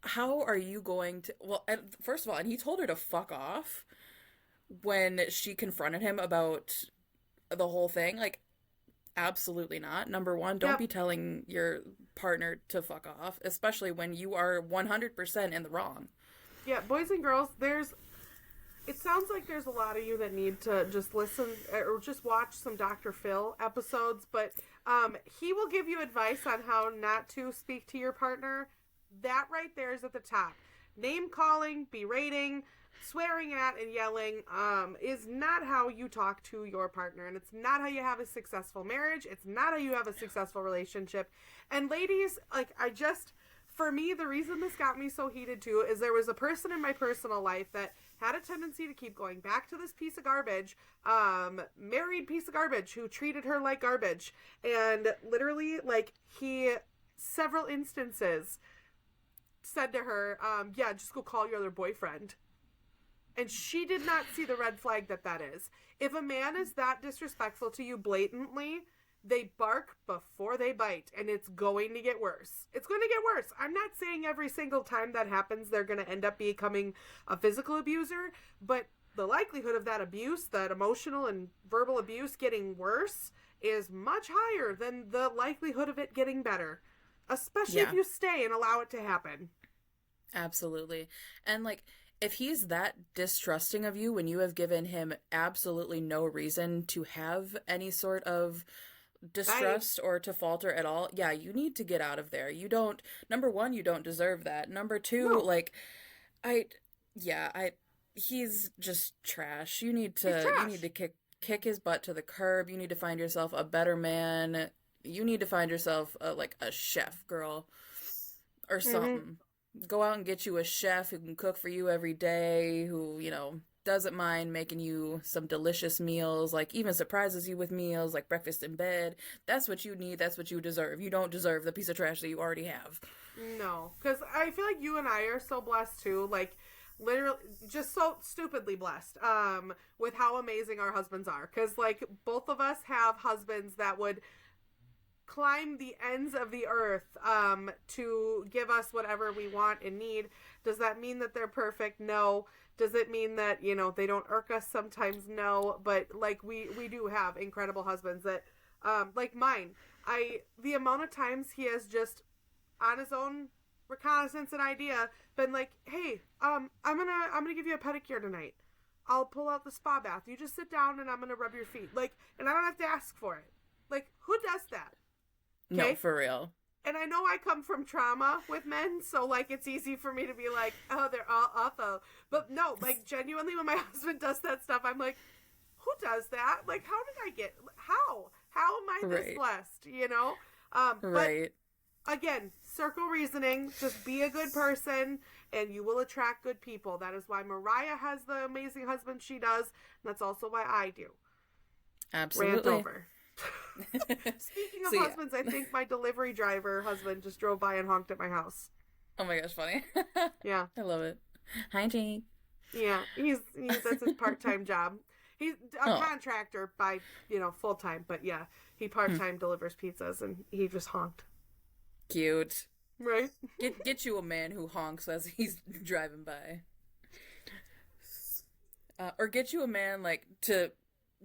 how are you going to, well, first of all, and he told her to fuck off when she confronted him about the whole thing. Like, absolutely not. Number one, don't be telling your partner to fuck off, especially when you are 100% in the wrong. Yeah, boys and girls, it sounds like there's a lot of you that need to just listen or just watch some Dr. Phil episodes, but he will give you advice on how not to speak to your partner. That right there is at the top. Name calling, berating, swearing at and yelling is not how you talk to your partner, and it's not how you have a successful marriage. It's not how you have a successful relationship. And ladies, like, for me, the reason this got me so heated too is there was a person in my personal life that had a tendency to keep going back to this piece of garbage, married piece of garbage who treated her like garbage. And literally, like, he, several instances, said to her, yeah, just go call your other boyfriend. And she did not see the red flag that is. If a man is that disrespectful to you blatantly, they bark before they bite, and it's going to get worse. It's going to get worse. I'm not saying every single time that happens they're going to end up becoming a physical abuser, but the likelihood of that abuse, that emotional and verbal abuse getting worse, is much higher than the likelihood of it getting better. Especially if you stay and allow it to happen. Absolutely. And like, if he's that distrusting of you when you have given him absolutely no reason to have any sort of distrust or to falter at all, yeah, you need to get out of there. You don't, number one, you don't deserve that. Number two, No. like, he's just trash. You need to kick his butt to the curb. You need to find yourself a better man. You need to find yourself like a chef, girl, or something. Go out and get you a chef who can cook for you every day, who, doesn't mind making you some delicious meals, like even surprises you with meals like breakfast in bed. That's what you need. That's what you deserve. You don't deserve the piece of trash that you already have. No, because I feel like you and I are so blessed too, like literally just so stupidly blessed with how amazing our husbands are, because like both of us have husbands that would climb the ends of the earth to give us whatever we want and need. Does that mean that they're perfect? No. Does it mean that, they don't irk us sometimes? No. But like we do have incredible husbands that like mine. The amount of times he has just on his own reconnaissance and idea been like, hey, I'm gonna give you a pedicure tonight. I'll pull out the spa bath. You just sit down and I'm gonna rub your feet. Like, and I don't have to ask for it. Like, who does that? Okay? No, for real. And I know I come from trauma with men, so, like, it's easy for me to be like, oh, they're all awful. But no, like, genuinely, when my husband does that stuff, I'm like, who does that? Like, how did I get, how? How am I this blessed, Right. But, again, circle reasoning, just be a good person, and you will attract good people. That is why Mariah has the amazing husband she does, and that's also why I do. Absolutely. Rant over. Speaking of husbands, I think my delivery driver husband just drove by and honked at my house. Oh my gosh, funny. Yeah. I love it. Hi, Jake. Yeah, he's that's his part-time job. He's a contractor by, full time, but yeah, he part-time delivers pizzas, and he just honked. Cute. Right? Get you a man who honks as he's driving by. Or get you a man, like, to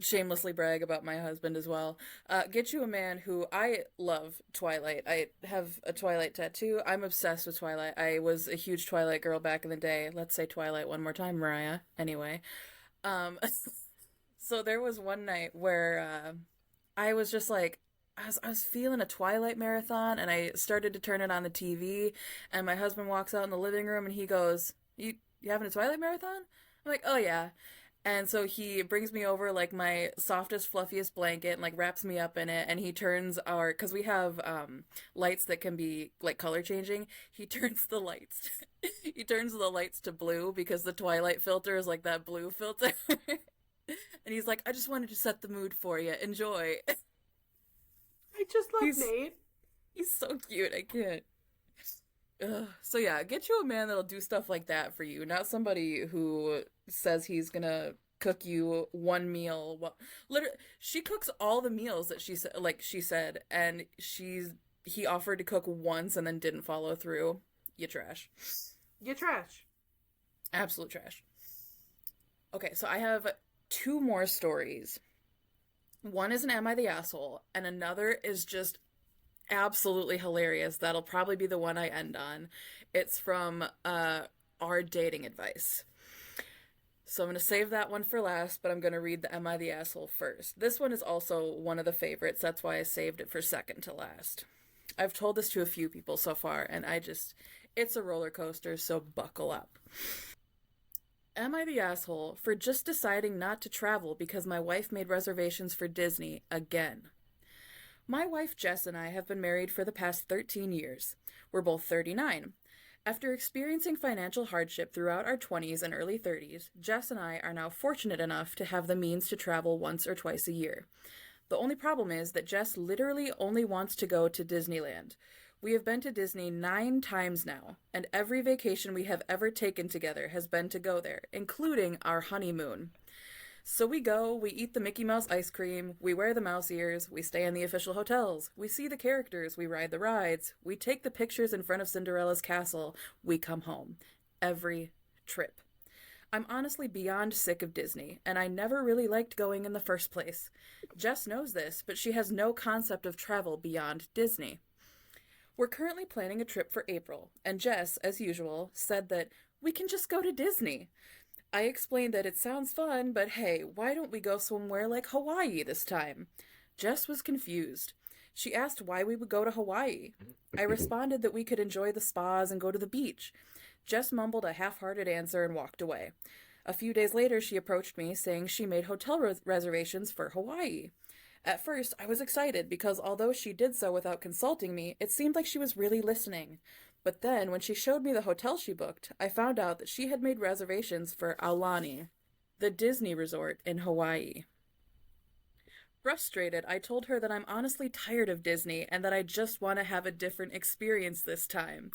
shamelessly brag about my husband as well. Get you a man who, I love Twilight. I have a Twilight tattoo. I'm obsessed with Twilight. I was a huge Twilight girl back in the day. Let's say Twilight one more time, Mariah. Anyway. So there was one night where I was just like, I was feeling a Twilight marathon, and I started to turn it on the TV, and my husband walks out in the living room, and he goes, you having a Twilight marathon? I'm like, oh yeah. And so he brings me over like my softest, fluffiest blanket and like wraps me up in it. And he turns because we have lights that can be like color changing. He turns the lights, he turns the lights to blue because the Twilight filter is like that blue filter. And he's like, I just wanted to set the mood for you. Enjoy. I just love Nate. He's so cute. I can't. So yeah, get you a man that'll do stuff like that for you, not somebody who says he's gonna cook you one meal. Well, literally, she cooks all the meals that she said, and he offered to cook once and then didn't follow through. You trash. You trash. Absolute trash. Okay, so I have 2 more stories. One is an Am I the Asshole, and another is just absolutely hilarious. That'll probably be the one I end on. It's from our dating advice. So I'm going to save that one for last, but I'm going to read the Am I the Asshole first. This one is also one of the favorites. That's why I saved it for second to last. I've told this to a few people so far, and it's a roller coaster, so buckle up. Am I the asshole for just deciding not to travel because my wife made reservations for Disney again? My wife Jess and I have been married for the past 13 years. We're both 39. After experiencing financial hardship throughout our 20s and early 30s, Jess and I are now fortunate enough to have the means to travel once or twice a year. The only problem is that Jess literally only wants to go to Disneyland. We have been to Disney 9 times now, and every vacation we have ever taken together has been to go there, including our honeymoon. So we go, we eat the Mickey Mouse ice cream, we wear the mouse ears, we stay in the official hotels, we see the characters, we ride the rides, we take the pictures in front of Cinderella's castle, we come home. Every trip. I'm honestly beyond sick of Disney, and I never really liked going in the first place. Jess knows this, but she has no concept of travel beyond Disney. We're currently planning a trip for April, and Jess, as usual, said that we can just go to Disney. I explained that it sounds fun, but hey, why don't we go somewhere like Hawaii this time? Jess was confused. She asked why we would go to Hawaii. I responded that we could enjoy the spas and go to the beach. Jess mumbled a half-hearted answer and walked away. A few days later, she approached me, saying she made hotel reservations for Hawaii. At first, I was excited because although she did so without consulting me, it seemed like she was really listening. But then, when she showed me the hotel she booked, I found out that she had made reservations for Aulani, the Disney resort in Hawaii. Frustrated, I told her that I'm honestly tired of Disney and that I just want to have a different experience this time.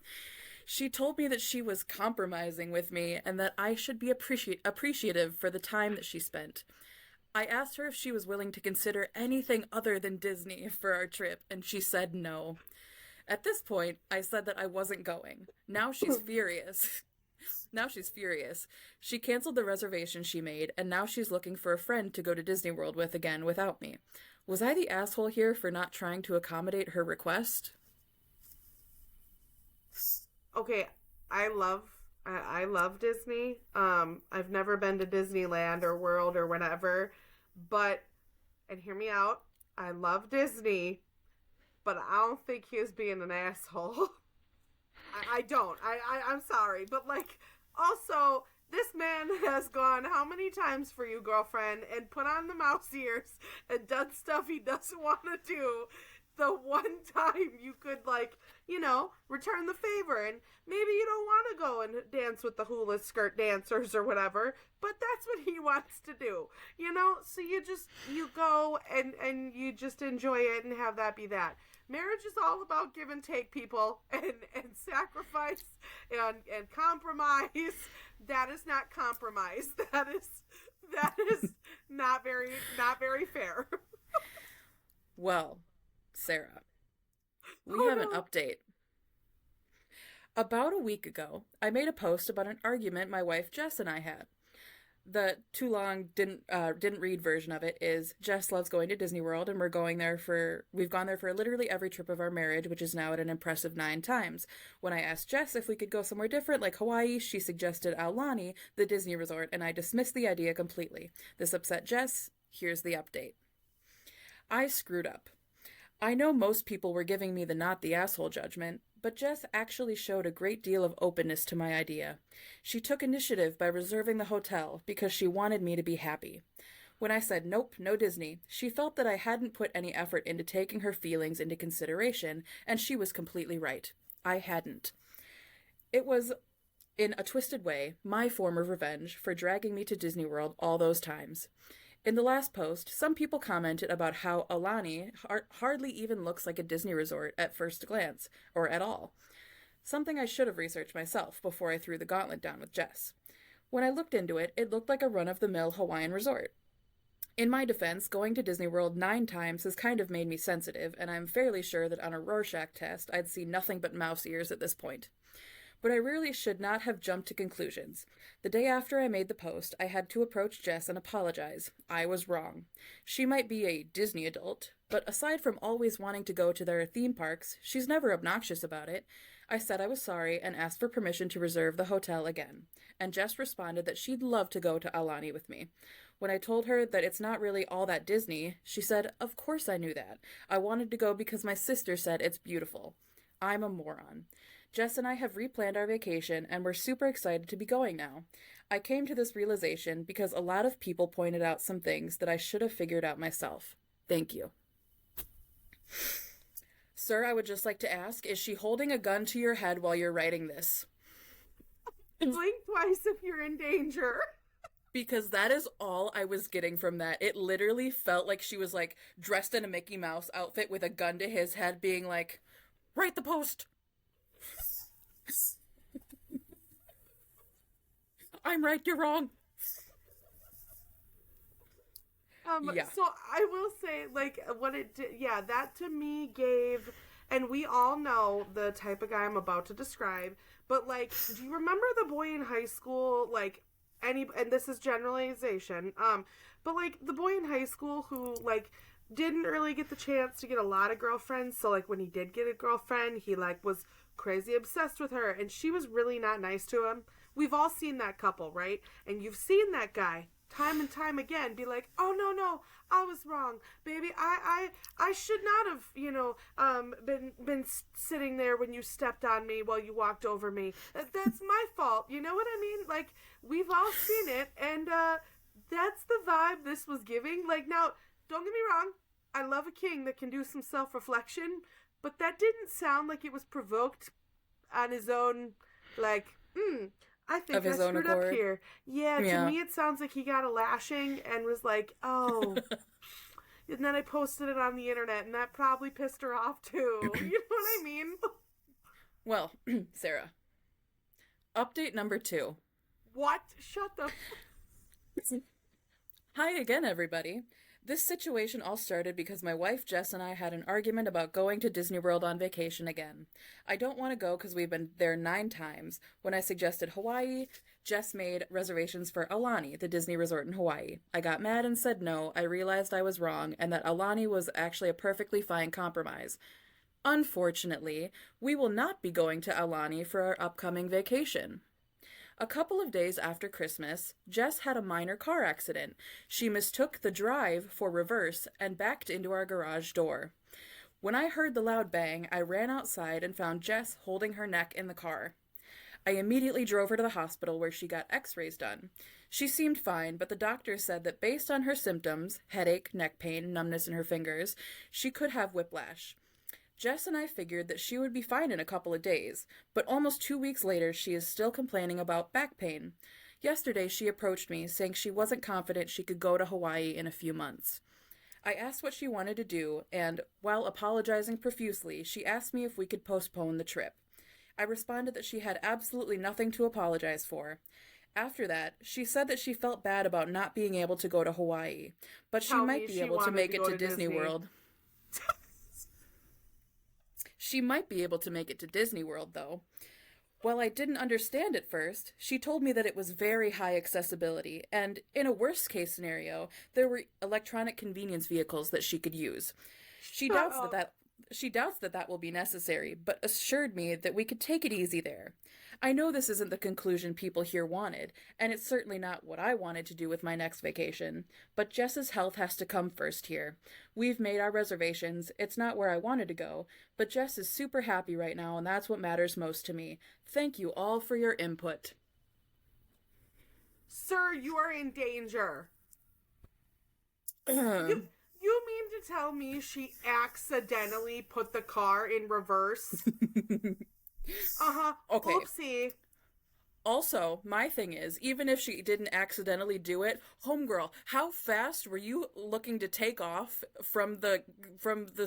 She told me that she was compromising with me and that I should be appreciative for the time that she spent. I asked her if she was willing to consider anything other than Disney for our trip, and she said no. At this point, I said that I wasn't going. Now she's furious. Now she's furious. She canceled the reservation she made, and now she's looking for a friend to go to Disney World with again without me. Was I the asshole here for not trying to accommodate her request? Okay, I love Disney. I've never been to Disneyland or World or whatever, but and hear me out. I love Disney, but I don't think he was being an asshole. I don't. I'm sorry, but like, also, this man has gone how many times for you, girlfriend, and put on the mouse ears and done stuff he doesn't want to do. The one time you could, like, return the favor, and maybe you don't want to go and dance with the hula skirt dancers or whatever, but that's what he wants to do. So you go and you just enjoy it and have that be that. Marriage is all about give and take, people, and sacrifice and compromise. That is not compromise. That is not very fair. Well, Sarah, we Oh have an no. update. About a week ago, I made a post about an argument my wife Jess and I had. The too long didn't read version of it is Jess loves going to Disney World, and we've gone there for literally every trip of our marriage, which is now at an impressive 9 times. When I asked Jess if we could go somewhere different like Hawaii, she suggested Aulani, the Disney resort, and I dismissed the idea completely. This upset Jess. Here's the update. I screwed up. I know most people were giving me the not the asshole judgment, but Jess actually showed a great deal of openness to my idea. She took initiative by reserving the hotel because she wanted me to be happy. When I said nope, no Disney, she felt that I hadn't put any effort into taking her feelings into consideration, and she was completely right. I hadn't. It was, in a twisted way, my form of revenge for dragging me to Disney World all those times. In the last post, some people commented about how Aulani hardly even looks like a Disney resort at first glance, or at all. Something I should have researched myself before I threw the gauntlet down with Jess. When I looked into it, it looked like a run-of-the-mill Hawaiian resort. In my defense, going to Disney World 9 times has kind of made me sensitive, and I'm fairly sure that on a Rorschach test, I'd see nothing but mouse ears at this point. But I really should not have jumped to conclusions. The day after I made the post, I had to approach Jess and apologize. I was wrong. She might be a Disney adult, but aside from always wanting to go to their theme parks, she's never obnoxious about it. I said I was sorry and asked for permission to reserve the hotel again, and Jess responded that she'd love to go to Aulani with me. When I told her that it's not really all that Disney, she said, "Of course I knew that. I wanted to go because my sister said it's beautiful." I'm a moron. Jess and I have replanned our vacation and we're super excited to be going now. I came to this realization because a lot of people pointed out some things that I should have figured out myself. Thank you. Sir, I would just like to ask, is she holding a gun to your head while you're writing this? Blink twice if you're in danger. Because that is all I was getting from that. It literally felt like she was like dressed in a Mickey Mouse outfit with a gun to his head, being like, write the post. I'm right, you're wrong. Yeah. So I will say, like, what it did, yeah, that to me gave, and we all know the type of guy I'm about to describe, but, like, do you remember the boy in high school, like, and this is generalization, but, like, the boy in high school who, like, didn't really get the chance to get a lot of girlfriends, so, like, when he did get a girlfriend, he, like, was crazy obsessed with her, and she was really not nice to him. We've all seen that couple, right? And you've seen that guy time and time again be like, oh no, I was wrong, baby, I should not have, been sitting there when you stepped on me while you walked over me. That's my fault, you know what I mean? Like, we've all seen it, and that's the vibe this was giving. Like, now, don't get me wrong, I love a king that can do some self-reflection, but that didn't sound like it was provoked on his own, like, I think I screwed up here. Yeah, to me it sounds like he got a lashing and was like, oh. And then I posted it on the internet, and that probably pissed her off too. You know what I mean? Well, Sarah. Update number 2. What? Shut the... Hi again, everybody. This situation all started because my wife Jess and I had an argument about going to Disney World on vacation again. I don't want to go because we've been there 9 times. When I suggested Hawaii, Jess made reservations for Aulani, the Disney resort in Hawaii. I got mad and said no. I realized I was wrong and that Aulani was actually a perfectly fine compromise. Unfortunately, we will not be going to Aulani for our upcoming vacation. A couple of days after Christmas, Jess had a minor car accident. She mistook the drive for reverse and backed into our garage door. When I heard the loud bang, I ran outside and found Jess holding her neck in the car. I immediately drove her to the hospital where she got x-rays done. She seemed fine, but the doctor said that based on her symptoms, headache, neck pain, numbness in her fingers, she could have whiplash. Jess and I figured that she would be fine in a couple of days, but almost 2 weeks later she is still complaining about back pain. Yesterday she approached me, saying she wasn't confident she could go to Hawaii in a few months. I asked what she wanted to do, and, while apologizing profusely, she asked me if we could postpone the trip. I responded that she had absolutely nothing to apologize for. After that, she said that she felt bad about not being able to go to Hawaii, but she might be able to make it to Disney World. She might be able to make it to Disney World, though. While I didn't understand at first, she told me that it was very high accessibility, and in a worst-case scenario, there were electronic convenience vehicles that she could use. She doubts that will be necessary, but assured me that we could take it easy there. I know this isn't the conclusion people here wanted, and it's certainly not what I wanted to do with my next vacation, but Jess's health has to come first here. We've made our reservations, it's not where I wanted to go, but Jess is super happy right now, and that's what matters most to me. Thank you all for your input. Sir, you are in danger. You mean to tell me she accidentally put the car in reverse? Okay. Oopsie. Also, my thing is, even if she didn't accidentally do it, homegirl, how fast were you looking to take off from the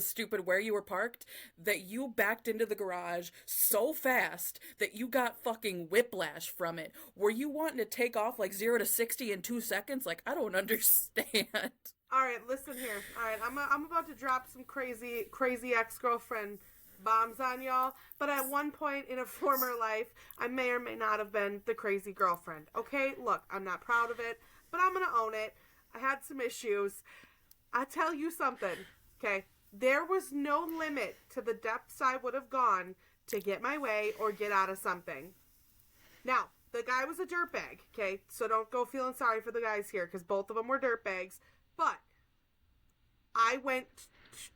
stupid where you were parked that you backed into the garage so fast that you got fucking whiplash from it? Were you wanting to take off like 0 to 60 in 2 seconds? Like, I don't understand. All right, listen here. All right, I'm about to drop some crazy ex-girlfriend bombs on y'all, but at one point in a former life, I may or may not have been the crazy girlfriend. Okay, look, I'm not proud of it, but I'm gonna own it. I had some issues. I tell you something, okay? There was no limit to the depths I would have gone to get my way or get out of something. Now, the guy was a dirtbag, okay? So don't go feeling sorry for the guys here, because both of them were dirtbags, but I went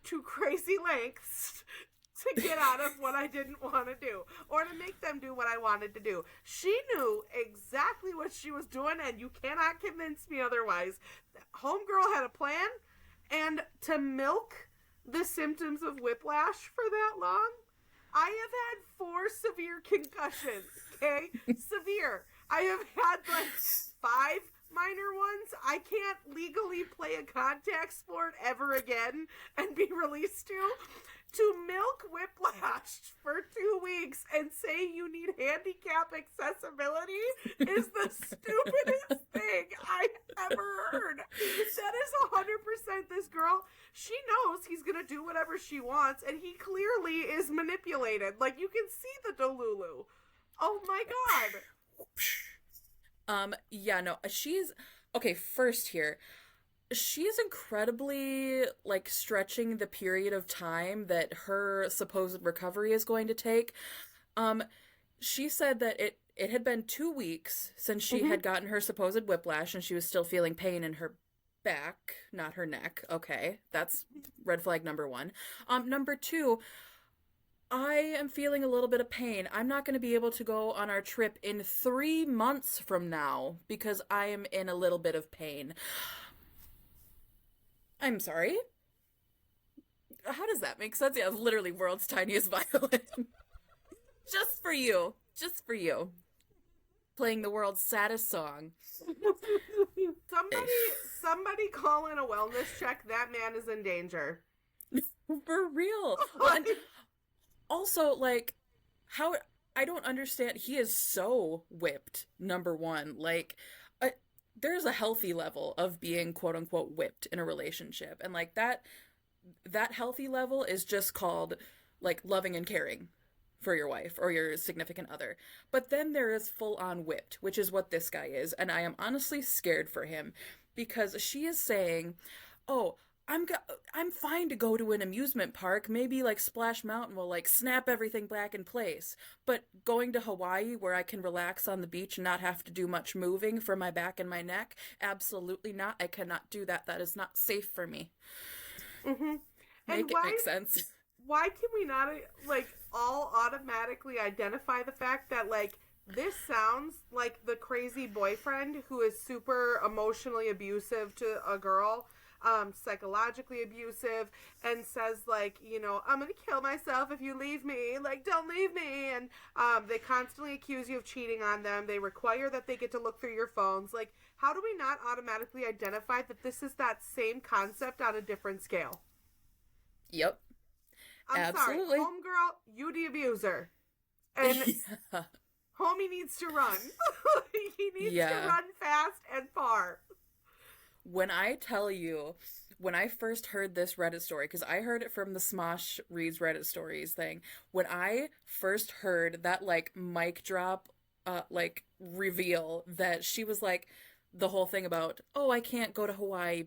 to crazy lengths to get out of what I didn't want to do or to make them do what I wanted to do. She knew exactly what she was doing, and you cannot convince me otherwise. Homegirl had a plan, and to milk the symptoms of whiplash for that long, I have had 4 severe concussions, okay? Severe. I have had like 5 minor ones. I can't legally play a contact sport ever again and be released to milk whiplash for 2 weeks and say you need handicap accessibility is the stupidest thing I ever heard. That is 100% this girl. She knows he's gonna do whatever she wants, and he clearly is manipulated. Like, you can see the Delulu. Oh my god. Yeah, no, she's okay. First here, she's incredibly like stretching the period of time that her supposed recovery is going to take. She said that it had been 2 weeks since she had gotten her supposed whiplash, and she was still feeling pain in her back, not her neck. Okay, that's red flag number 1. Number 2. I am feeling a little bit of pain. I'm not going to be able to go on our trip in 3 months from now because I am in a little bit of pain. I'm sorry? How does that make sense? Yeah, literally world's tiniest violin. Just for you. Just for you. Playing the world's saddest song. Somebody call in a wellness check. That man is in danger. For real. Also, like, how, I don't understand. He is so whipped, number 1. Like, there's a healthy level of being quote unquote whipped in a relationship. And like that healthy level is just called like loving and caring for your wife or your significant other. But then there is full on whipped, which is what this guy is. And I am honestly scared for him because she is saying, oh, I'm fine to go to an amusement park. Maybe like Splash Mountain will like snap everything back in place. But going to Hawaii where I can relax on the beach and not have to do much moving for my back and my neck, absolutely not. I cannot do that. That is not safe for me. Mm-hmm. Make it make sense. Why can we not like all automatically identify the fact that like this sounds like the crazy boyfriend who is super emotionally abusive to a girl, psychologically abusive, and says like, you know, I'm gonna kill myself if you leave me, like don't leave me, and they constantly accuse you of cheating on them. They require that they get to look through your phones. Like, how do we not automatically identify that this is that same concept on a different scale? Yep. Absolutely. Sorry, homegirl, you the abuser, and homie needs to run. He needs to run fast and far. When I tell you, when I first heard this Reddit story, because I heard it from the Smosh Reads Reddit Stories thing, when I first heard that, like, mic drop, like, reveal that she was, like, the whole thing about, oh, I can't go to Hawaii,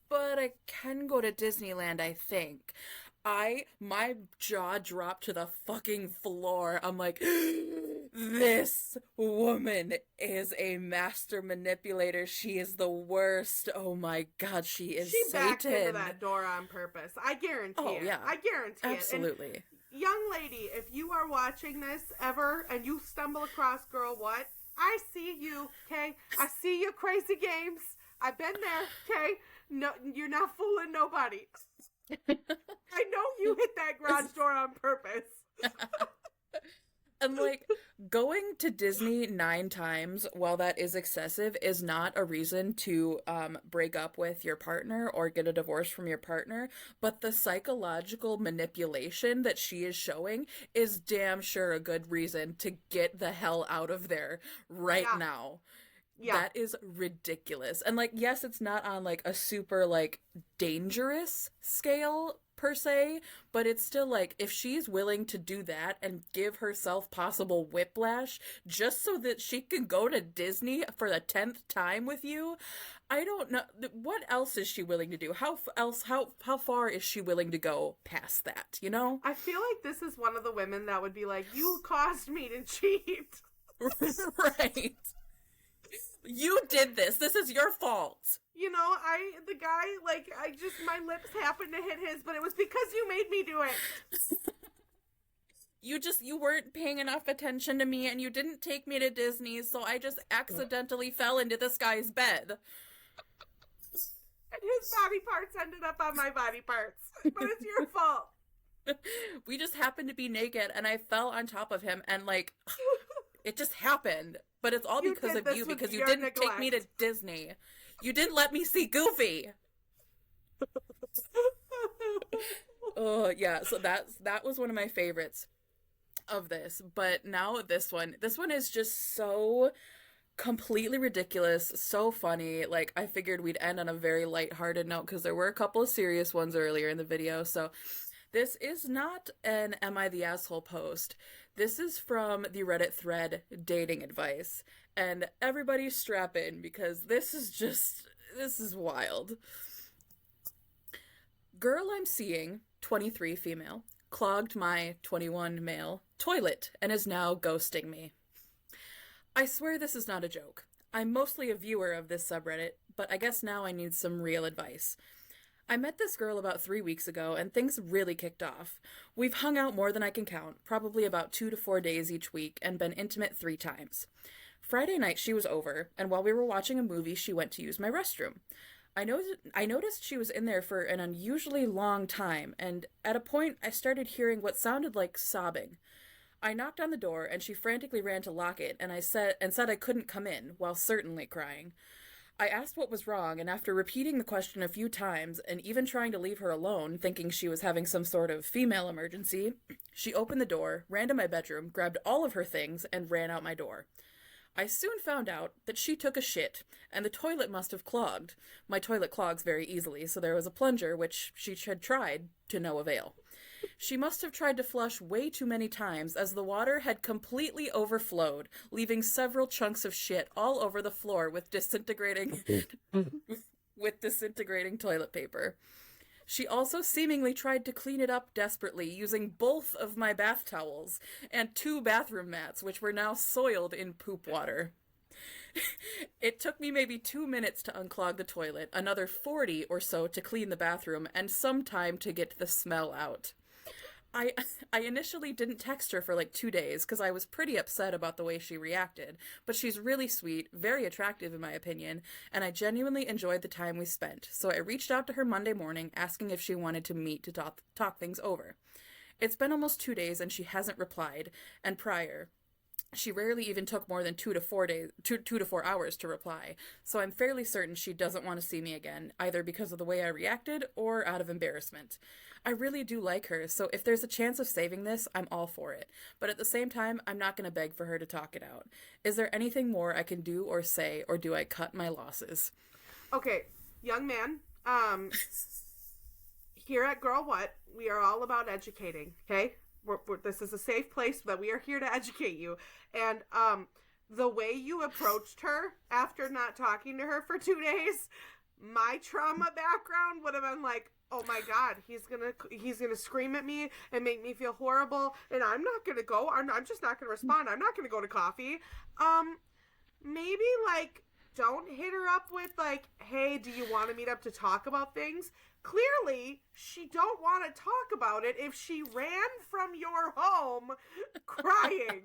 but I can go to Disneyland, I think. My jaw dropped to the fucking floor. I'm like, this woman is a master manipulator. She is the worst. Oh my god, she is Satan. She backed into that door on purpose. I guarantee it. Yeah. I guarantee Absolutely. it. And young lady, if you are watching this ever and you stumble across Girl What, I see you, okay? I see your crazy games. I've been there, okay? No, you're not fooling nobody. I know you hit that garage door on purpose. And like, going to Disney 9 times, while that is excessive, is not a reason to break up with your partner or get a divorce from your partner. But the psychological manipulation that she is showing is damn sure a good reason to get the hell out of there right now. Yeah. That is ridiculous. And like, yes, it's not on like a super like dangerous scale per se, but it's still like, if she's willing to do that and give herself possible whiplash just so that she can go to Disney for the 10th time with you, I don't know. What else is she willing to do? How far is she willing to go past that, you know? I feel like this is one of the women that would be like, you caused me to cheat. Right. You did this. This is your fault. You know, the guy, like, my lips happened to hit his, but it was because you made me do it. You weren't paying enough attention to me and you didn't take me to Disney, so I just accidentally fell into this guy's bed. And his body parts ended up on my body parts. But it's your fault. We just happened to be naked and I fell on top of him and like it just happened. But it's all You because did of this you with because you your didn't take me to neglect. Disney. You didn't let me see Goofy. Oh, yeah, so that was one of my favorites of this. But now this one is just so completely ridiculous, so funny. Like I figured we'd end on a very lighthearted note because there were a couple of serious ones earlier in the video. So this is not an Am I the Asshole post. This is from the Reddit thread dating advice. And everybody strap in because this is wild. Girl I'm seeing, 23 female, clogged my 21 male toilet and is now ghosting me. I swear this is not a joke. I'm mostly a viewer of this subreddit, but I guess now I need some real advice. I met this girl about 3 weeks ago, and things really kicked off. We've hung out more than I can count, probably about 2 to 4 days each week, and been intimate 3 times. Friday night she was over, and while we were watching a movie, she went to use my restroom. I noticed she was in there for an unusually long time, and at a point I started hearing what sounded like sobbing. I knocked on the door, and she frantically ran to lock it, and said I couldn't come in, while certainly crying. I asked what was wrong, and after repeating the question a few times and even trying to leave her alone, thinking she was having some sort of female emergency, she opened the door, ran to my bedroom, grabbed all of her things, and ran out my door. I soon found out that she took a shit, and the toilet must have clogged. My toilet clogs very easily, so there was a plunger, which she had tried, to no avail. She must have tried to flush way too many times, as the water had completely overflowed, leaving several chunks of shit all over the floor with disintegrating toilet paper. She also seemingly tried to clean it up desperately, using both of my bath towels and 2 bathroom mats, which were now soiled in poop water. It took me maybe 2 minutes to unclog the toilet, another 40 or so to clean the bathroom, and some time to get the smell out. I I initially didn't text her for like 2 days because I was pretty upset about the way she reacted, but she's really sweet, very attractive in my opinion, and I genuinely enjoyed the time we spent. So I reached out to her Monday morning asking if she wanted to meet to talk things over. It's been almost 2 days and she hasn't replied, and prior she rarely even took more than 2 to 4 hours to reply, so I'm fairly certain she doesn't want to see me again, either because of the way I reacted or out of embarrassment. I really do like her, so if there's a chance of saving this, I'm all for it. But at the same time, I'm not going to beg for her to talk it out. Is there anything more I can do or say, or do I cut my losses? Okay, young man, here at Girl What, we are all about educating, okay? This is a safe place that we are here to educate you. And the way you approached her after not talking to her for 2 days, my trauma background would have been like, oh my god, he's gonna scream at me and make me feel horrible, and I'm not gonna go. I'm just not gonna respond. I'm not gonna go to coffee. Maybe like don't hit her up with like, hey, do you want to meet up to talk about things? Clearly, she don't want to talk about it if she ran from your home crying.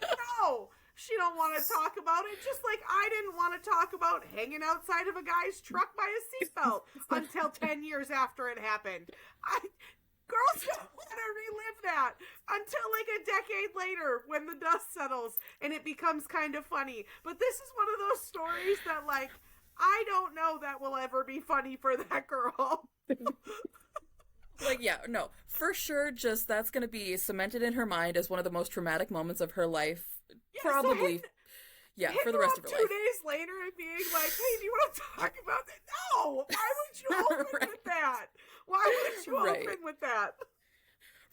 No, she don't want to talk about it, just like I didn't want to talk about hanging outside of a guy's truck by a seatbelt until 10 years after it happened. Girls don't want to relive that until like a decade later when the dust settles and it becomes kind of funny. But this is one of those stories that like, I don't know that will ever be funny for that girl. Like, yeah, no, for sure, just that's gonna be cemented in her mind as one of the most traumatic moments of her life. Yeah, Probably, so yeah, hit for the her rest up of her two life. days later and being like, hey, do you want to talk about that? No! Why would you open Right. with that? Why would you Right. open with that?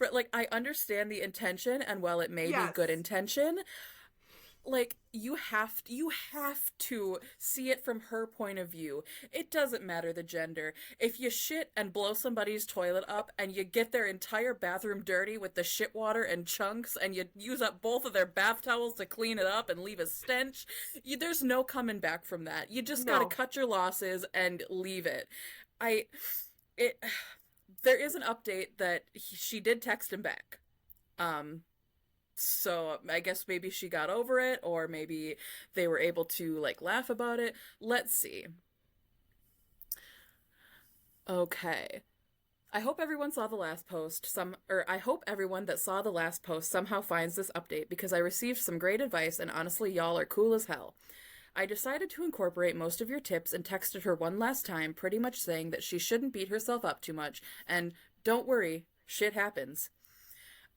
But, like, I understand the intention, and while it may be Yes. good intention, like, you have to see it from her point of view. It doesn't matter the gender. If you shit and blow somebody's toilet up and you get their entire bathroom dirty with the shit water and chunks and you use up both of their bath towels to clean it up and leave a stench, there's no coming back from that. You just gotta No. cut your losses and leave it. I it There is an update that she did text him back. Um, so I guess maybe she got over it, or maybe they were able to like laugh about it. Let's see. Okay. I hope everyone saw the last post. I hope everyone that saw the last post somehow finds this update because I received some great advice and honestly, y'all are cool as hell. I decided to incorporate most of your tips and texted her one last time, pretty much saying that she shouldn't beat herself up too much and don't worry, shit happens.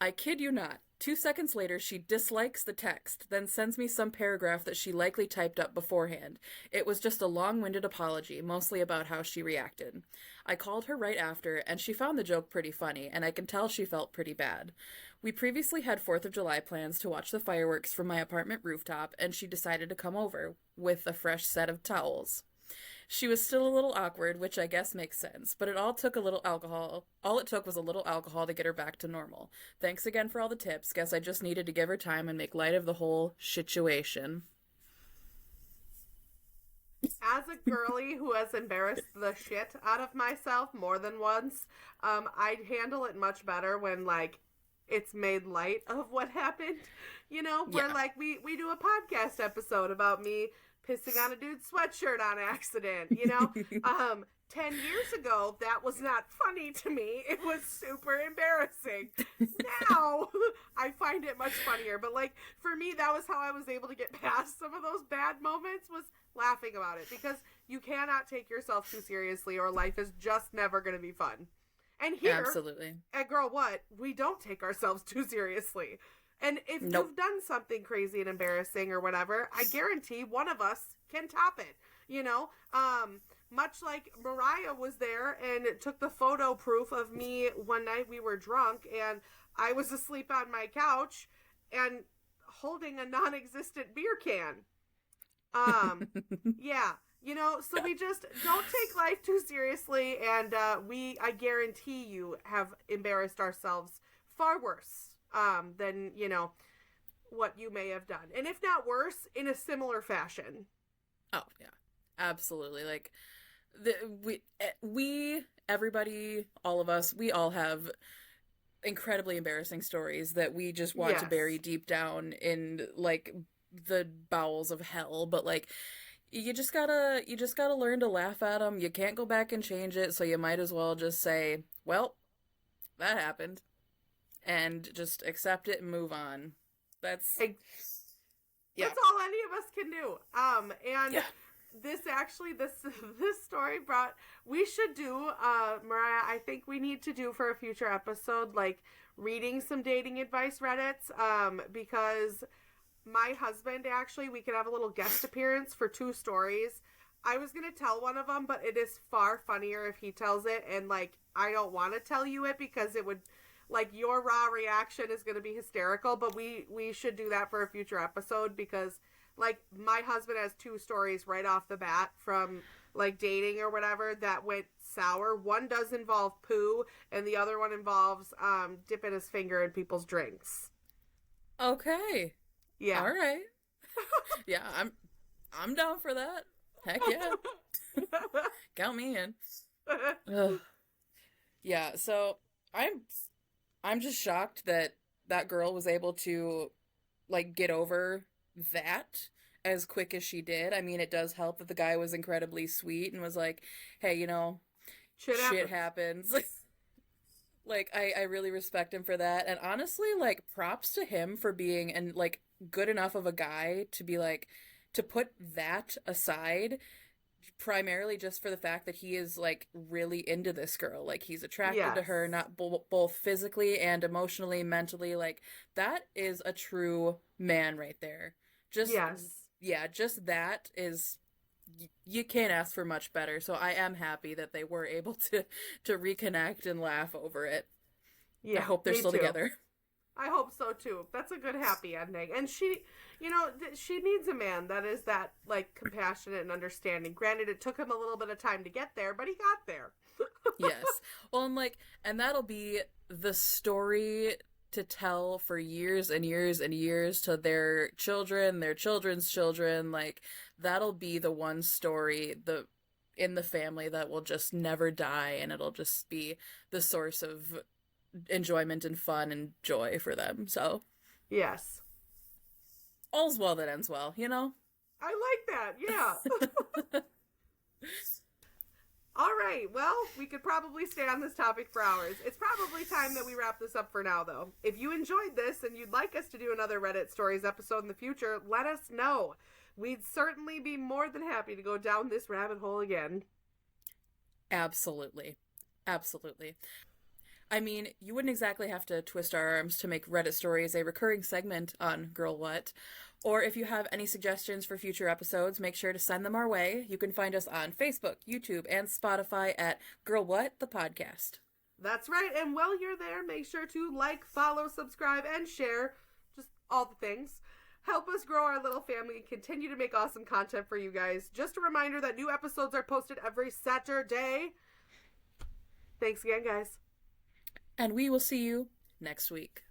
I kid you not. 2 seconds later, she dislikes the text, then sends me some paragraph that she likely typed up beforehand. It was just a long winded apology, mostly about how she reacted. I called her right after, and she found the joke pretty funny, and I can tell she felt pretty bad. We previously had 4th of July plans to watch the fireworks from my apartment rooftop, and she decided to come over with a fresh set of towels. She was still a little awkward, which I guess makes sense, but it all took a little alcohol. All it took was a little alcohol to get her back to normal. Thanks again for all the tips. Guess I just needed to give her time and make light of the whole situation. As a girly who has embarrassed the shit out of myself more than once, I'd handle it much better when like it's made light of what happened. You know, where Yeah. like we do a podcast episode about me pissing on a dude's sweatshirt on accident, you know? 10 years ago, that was not funny to me. It was super embarrassing. Now, I find it much funnier. But, like, for me, that was how I was able to get past some of those bad moments, was laughing about it. Because you cannot take yourself too seriously or life is just never going to be fun. And here, Absolutely. at Girl What, we don't take ourselves too seriously. And if Nope. you've done something crazy and embarrassing or whatever, I guarantee one of us can top it. You know, much like Mariah was there and took the photo proof of me one night we were drunk and I was asleep on my couch and holding a non-existent beer can. Yeah, you know, so we just don't take life too seriously, and I guarantee you, have embarrassed ourselves far worse than, you know, what you may have done. And if not worse, in a similar fashion. Oh, yeah. Absolutely. Like we everybody, all of us, we all have incredibly embarrassing stories that we just want to bury Yes. deep down in like the bowels of hell, but like you just gotta learn to laugh at them. You can't go back and change it, so you might as well just say, well, that happened, and just accept it and move on. That's yeah. That's all any of us can do. And Yeah. this story brought, we should do, Mariah, I think we need to do for a future episode, like reading some dating advice Reddits, because my husband, actually, we could have a little guest appearance for 2 stories. I was going to tell one of them, but it is far funnier if he tells it, and like, I don't want to tell you it because it would, like, your raw reaction is going to be hysterical, but we should do that for a future episode because, like, my husband has 2 stories right off the bat from, like, dating or whatever that went sour. One does involve poo, and the other one involves dipping his finger in people's drinks. Okay. Yeah. All right. Yeah, I'm down for that. Heck yeah. Count me in. Ugh. Yeah, so I'm just shocked that that girl was able to like get over that as quick as she did. I mean, it does help that the guy was incredibly sweet and was like, "Hey, shit happens." Like I really respect him for that. And honestly, like props to him for being and like good enough of a guy to be like to put that aside primarily just for the fact that he is like really into this girl. Like he's attracted to Yes. her not both physically and emotionally, mentally. Like that is a true man right there. Just Yes. yeah, just that is you can't ask for much better. So I am happy that they were able to reconnect and laugh over it. I Yeah, hope they're me still too. together. I hope so too. That's a good happy ending. And she, you know, she needs a man that is that like compassionate and understanding. Granted, it took him a little bit of time to get there, but he got there. Yes. Well, and that'll be the story to tell for years and years and years to their children, their children's children. Like that'll be the one story in the family that will just never die, and it'll just be the source of enjoyment and fun and joy for them. So Yes. all's well that ends well, you know? I like that. Yeah. All right. Well, we could probably stay on this topic for hours. It's probably time that we wrap this up for now, though. If you enjoyed this and you'd like us to do another Reddit Stories episode in the future, let us know. We'd certainly be more than happy to go down this rabbit hole again. Absolutely. Absolutely. I mean, you wouldn't exactly have to twist our arms to make Reddit Stories a recurring segment on Girl What. Or if you have any suggestions for future episodes, make sure to send them our way. You can find us on Facebook, YouTube, and Spotify at Girl What, the podcast. That's right. And while you're there, make sure to like, follow, subscribe, and share. Just all the things. Help us grow our little family and continue to make awesome content for you guys. Just a reminder that new episodes are posted every Saturday. Thanks again, guys. And we will see you next week.